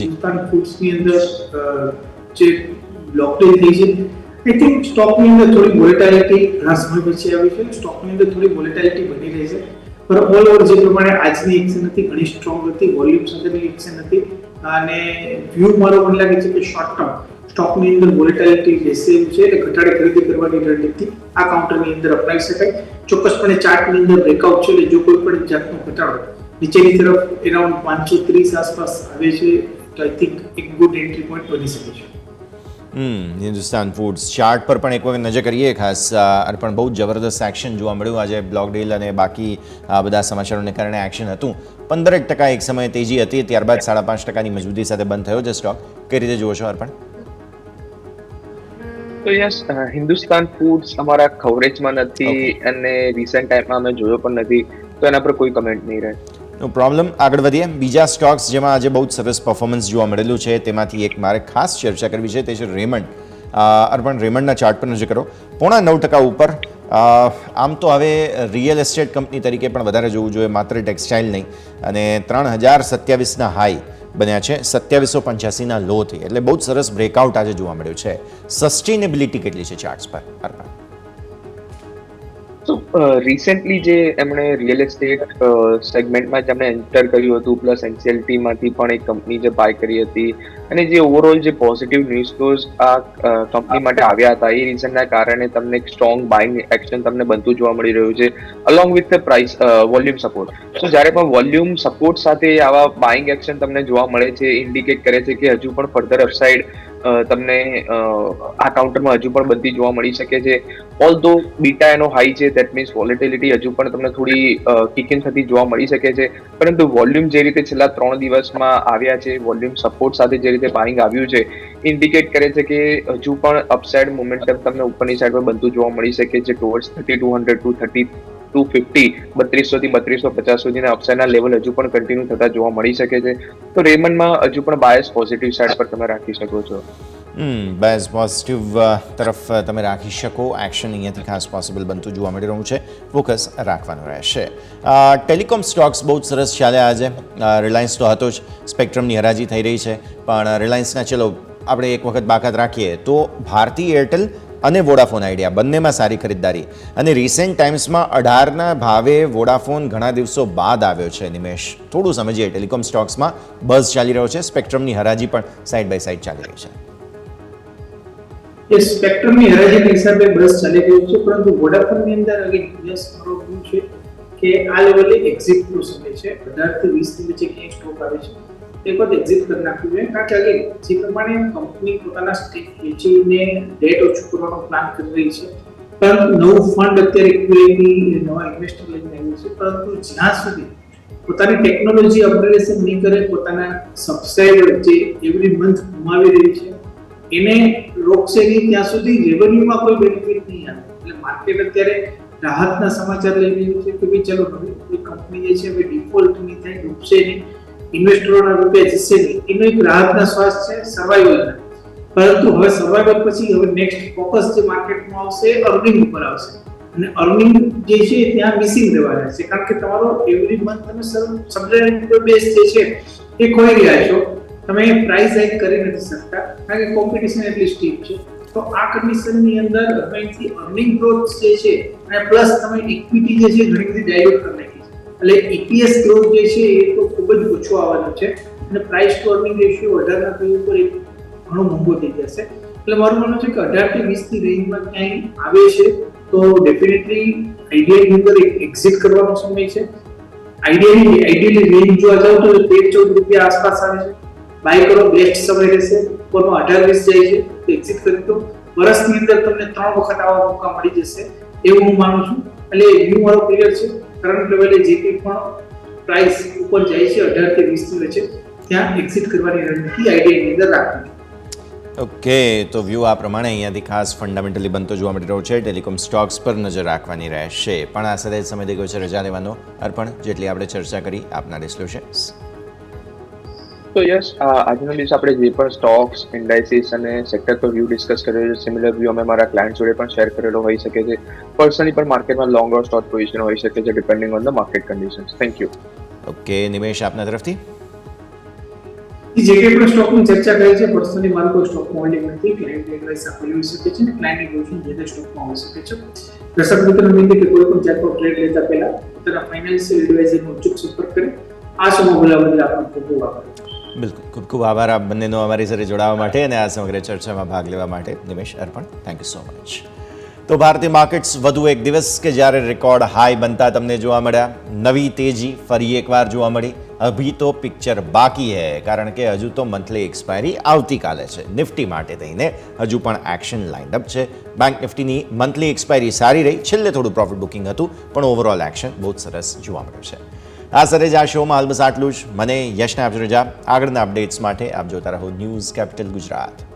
હિન્દુસ્તાન ફૂડ્સની અંદર જે બ્લોક ડીલ થઈ છે, આઈ થિંક સ્ટોકની અંદર થોડી વોલેટિલિટી ઘણા સમય પછી આવી છે. સ્ટોકની અંદર થોડી વોલેટિલિટી બની રહી છે, પણ ઓલ ઓવર જે પ્રમાણે આજની એક્શન હતી ઘણી સ્ટ્રોંગ હતી, વોલ્યુમ સાથેની એક્શન હતી અને વ્યૂ મારો મને લાગે છે કે શોર્ટ ટર્મ સ્ટોકની અંદર વોલેટિલિટી બેસે એવું છે એટલે ઘટાડે ખરીદી કરવાની રણનીતિ આ કાઉન્ટરની અંદર અપનાવી શકાય. ચોક્કસપણે ચાર્ટની અંદર બ્રેકઆઉટ છે એટલે જો કોઈ પણ જાતનો ઘટાડો નીચેની તરફ અરાઉન્ડ 530 આસપાસ આવે છે તો આઈ થિંક એક ગુડ એન્ટ્રી પોઈન્ટ બની શકે છે. હિન્દુસ્તાન ફૂડ્સ ચાર્ટ પર પણ એક વખત નજર કરીએ ખાસ. પણ બહુ જબરદસ્ત એક્શન જોવા મળ્યું આજે. બ્લોક ડીલ અને બાકી આ બધા સમાચારોને કારણે એક્શન હતું. 15% એક સમયે તેજી હતી, ત્યારબાદ 5.5%ની મજબૂતી સાથે બંધ થયો છે સ્ટોક. કઈ રીતે જુઓ છો અર્પણ? તો યસ, હિન્દુસ્તાન ફૂડ્સ અમારા કવરેજમાં નથી અને રિસન્ટ ટાઈમમાં અમે જોયો પણ નથી, તો એના પર કોઈ કમેન્ટ નહીં રહે. નો પ્રોબ્લેમ. આગળ વધીએ. બીજા સ્ટોક્સ જેમાં આજે બહુ જ સરસ પરફોર્મન્સ જોવા મળેલું છે તેમાંથી એક મારે ખાસ ચર્ચા કરવી છે, તે છે રેમન્ડ. અર્પણ, રેમન્ડના ચાર્ટ પર નજર કરો. 0.9% ઉપર. આમ તો હવે રિયલ એસ્ટેટ કંપની તરીકે પણ વધારે જોવું જોઈએ, માત્ર ટેક્સટાઇલ નહીં. અને 3027ના હાઈ બન્યા છે, 2785ના લો થઈ, એટલે બહુ જ સરસ બ્રેકઆઉટ આજે જોવા મળ્યું છે. સસ્ટેનેબિલિટી કેટલી છે ચાર્ટ્સ પર અર્પણ? તો રિસેન્ટલી જે એમણે રિયલ એસ્ટેટ સેગમેન્ટમાં જેમણે એન્ટર કર્યું હતું, પ્લસ એનસીએલટીમાંથી પણ એક કંપની જે બાય કરી હતી અને જે ઓવરઓલ જે પોઝિટિવ ન્યૂઝ ફ્લોઝ આ કંપની માટે આવ્યા હતા, એ રીઝનના કારણે તમને એક સ્ટ્રોંગ બાઇંગ એક્શન તમને બનતું જોવા મળી રહ્યું છે, along with the price volume support. તો જ્યારે પણ વોલ્યુમ સપોર્ટ સાથે આવા બાઇંગ એક્શન તમને જોવા મળે છે, ઇન્ડિકેટ કરે છે કે હજુ પણ ફર્ધર અપસાઇડ તમને આ કાઉન્ટરમાં હજુ પણ બનતી જોવા મળી શકે છે. ઓલ્ધો બીટા એનો હાઈ છે, દેટ મીન્સ વોલેટિલિટી હજુ પણ તમને થોડી કિક ઇન થતી જોવા મળી શકે છે, પરંતુ વોલ્યુમ જે રીતે છેલ્લા 3 દિવસમાં આવ્યા છે, વોલ્યુમ સપોર્ટ સાથે જે રીતે બાઇંગ આવ્યું છે, ઇન્ડિકેટ કરે છે કે હજુ પણ અપસાઇડ મોમેન્ટમ તમને ઉપરની સાઈડ પર બનતું જોવા મળી શકે છે ટુવર્ડ્સ 3200 ટુ 3250, 3200 થી 3250 સુધીના અપસાઇડના લેવલ હજુ પણ કન્ટિન્યુ થતા જોવા મળી શકે છે. તો રેમન્ડમાં હજુ પણ બાયસ પોઝિટિવ સાઈડ પર તમે રાખી શકો છો. બાયસ પોઝિટિવ તરફ તમે રાખી શકો. એક્શન અહીંયાથી ખાસ પોસિબલ બનતું જોવા મળી રહ્યું છે. ફોકસ રાખવાનું રહેશે. ટેલિકોમ સ્ટોક્સ બહુ જ સરસ ચાલ્યા આજે. રિલાયન્સ તો હતો જ, સ્પેક્ટ્રમની હરાજી થઈ રહી છે, પણ રિલાયન્સના ચલો આપણે એક વખત બાકાત રાખીએ તો ભારતી એરટેલ અને વોડાફોન આઈડિયા બંનેમાં સારી ખરીદદારી. અને રિસેન્ટ ટાઈમ્સમાં 18ના ભાવે વોડાફોન ઘણા દિવસો બાદ આવ્યો છે. નિમેશ, થોડું સમજીએ. ટેલિકોમ સ્ટોક્સમાં બઝ ચાલી રહ્યો છે, સ્પેક્ટ્રમની હરાજી પણ સાઈડ બાય સાઈડ ચાલી રહી છે. એ સ્પેક્ટ્રમની હરાજીના હિસાબે બસ ચાલી રહ્યું છે, પરંતુ વોડાફોનની અંદર અગેન યસ મારો વ્યૂ છે કે આ લેવલે એક્ઝિટનો સમય છે. 18 થી 20 ની વચ્ચે ક્યાંય સ્ટોક આવે છે એક વખત એક્ઝિટ કરી નાખવું જોઈએ, કારણ કે અગેન જે પ્રમાણે કંપની પોતાના સ્ટેક વેચીને ડેટ ઓછું કરવાનો પ્લાન કરી રહી છે, પરંતુ નવું ફંડ અત્યારે ઇક્વિટી નવા ઇન્વેસ્ટર લઈને આવ્યું છે, પરંતુ જ્યાં સુધી પોતાની ટેકનોલોજી અપગ્રેડેશન નહીં કરે, પોતાના સબસ્ક્રાઇબર જે એવરી મંથ ગુમાવી રહી છે એને રોકશે નહીં, ત્યાં સુધી રેવન્યુમાં કોઈ બેનિફિટ નહીં આવે. એટલે માર્કેટ અત્યારે રાહતના સમાચાર લઈ રહ્યું છે કે ભાઈ ચલો હવે કંપની જે છે હવે ડિફોલ્ટ નહીં થાય, ડૂબશે નહીં, ઇન્વેસ્ટરોના રૂપિયા જશે નહીં, એનો એક રાહતના શ્વાસ છે સર્વાઈવલના. પરંતુ હવે સર્વાઈવલ પછી હવે નેક્સ્ટ ફોકસ જે માર્કેટમાં આવશે અર્નિંગ ઉપર આવશે, અને અર્નિંગ જે છે ત્યાં મિસિંગ રહેવાના છે, કારણ કે તમારો એવરી મંથ તમે સબસ્ક્રાઇબર બેઝ જે છે એ ખોઈ રહ્યા છો. તમે પ્રાઇસ હાઇક કરી નથી શકતા, કારણ કે કોમ્પિટિશન એટલી સ્ટીપ છે. તો આ કન્ડિશનની અંદર અહીંથી અર્નિંગ ગ્રોથ જે છે અને પ્લસ તમે ઇક્વિટી જે છે ઘણી બધી ડાયલ્યુટ કરી નાખી છે, એટલે ઈપીએસ ગ્રોથ જે છે એ તો ખૂબ જ ઓછો આવવાનો છે, અને પ્રાઇસ ટુ અર્નિંગ રેશિયો 18ના પી ઉપર ઘણો મોંઘો થઈ જશે. એટલે મારું માનવું છે કે 18 થી 20 ની રેન્જમાં ક્યાંય આવે છે તો ડેફિનેટલી આઈડિયાની અંદર એક એક્ઝિટ કરવાનો સમય છે. આઈડિયલી રેન્જ જોવા જાવ તો 13-14 રૂપિયા આસપાસ આવે છે. બાય કરો, બેસ્ટ સમય રહેશે. ઉપરમાં 18-20 જાય છે તો એક્ઝિટ કરી દો. વર્ષની અંદર તમને 3 વખત આવા મોકા મળી જશે એવું હું માનું છું. એટલે વ્યૂ મારો ક્લિયર છે. કરંટ લેવલે જે કંઈ પણ પ્રાઇસ ઉપર જાય છે 18 થી 20 ની વચ્ચે, ત્યાં એક્ઝિટ કરવાની રણનીતિ આઈડિયાની અંદર રાખવી. ઓકે, તો વ્યૂ આ પ્રમાણે અહીંયાથી ખાસ ફંડામેન્ટલી બનતો જોવા મળી રહ્યો છે. ટેલિકોમ સ્ટોક્સ પર નજર રાખવાની રહેશે. પણ આ સાથે સમય થઈ ગયો છે રજા લેવાનો. અર્પણ, જેટલી આપણે ચર્ચા કરી આપના ડિસ્ક્લોઝર્સ. તો યસ, આજના દિવસે આપણે જે પણ સ્ટોક્સ, ઇન્ડાઇસીસ અને સેક્ટર પર વ્યૂ ડિસ્કસ કર્યો છે, સિમિલર વ્યૂ અમે મારા ક્લાયન્ટ જોડે પણ શેર કરેલો હોઈ શકે છે. પર્સનલી પણ માર્કેટમાં લોંગ ઓર શોર્ટ પોઝિશન હોઈ શકે છે depending on the market conditions. Thank you. Okay, Nimesh આપના તરફથી. જે કંઈ પણ સ્ટોકની ચર્ચા કરી છે, પર્સનલી મારું કોઈ સ્ટોકમાં હોલ્ડિંગ નથી. ક્લાયન્ટ એડવાઇસ આપેલી હોઈ શકે છે અને ક્લાયન્ટની પોઝિશન જે તે સ્ટોકમાં હોઈ શકે છે. દર્શક મિત્રોને વિનંતી કે કોઈ પણ જાતનો ટ્રેડ લેતા પહેલા પોતાના ફાઇનાન્શિયલ એડવાઇઝરનો અચૂક સંપર્ક કરે. આ સમય બોલાવવા બદલ આપનો ખૂબ ખૂબ આભાર. બિલકુલ, ખૂબ ખૂબ આભાર આપ બંનેનો અમારી સાથે જોડાવા માટે અને આ સમગ્ર ચર્ચામાં ભાગ લેવા માટે. નિમેશ, અર્પણ, થેન્ક યુ સો મચ. તો ભારતીય માર્કેટ્સ વધુ એક દિવસ કે જ્યારે રેકોર્ડ હાઈ બનતા તમને જોવા મળ્યા. નવી તેજી ફરી એકવાર જોવા મળી. અભી તો પિક્ચર બાકી હૈ, કારણ કે હજુ તો મંથલી એક્સપાયરી આવતીકાલે છે. નિફ્ટી માટે થઈને હજુ પણ એક્શન લાઇન્ડ અપ છે. બેંક નિફ્ટીની મંથલી એક્સપાયરી સારી રહી. છેલ્લે થોડું પ્રોફિટ બુકિંગ હતું, પણ ઓવરઓલ એક્શન બહુ જ સરસ જોવા મળ્યું છે. આ સાથે જ આ શોમાં હાલ બસ આટલું જ. મને યશને આપજો રજા. આગળના અપડેટ્સ માટે આપ જોતા રહો ન્યૂઝ કેપિટલ ગુજરાત.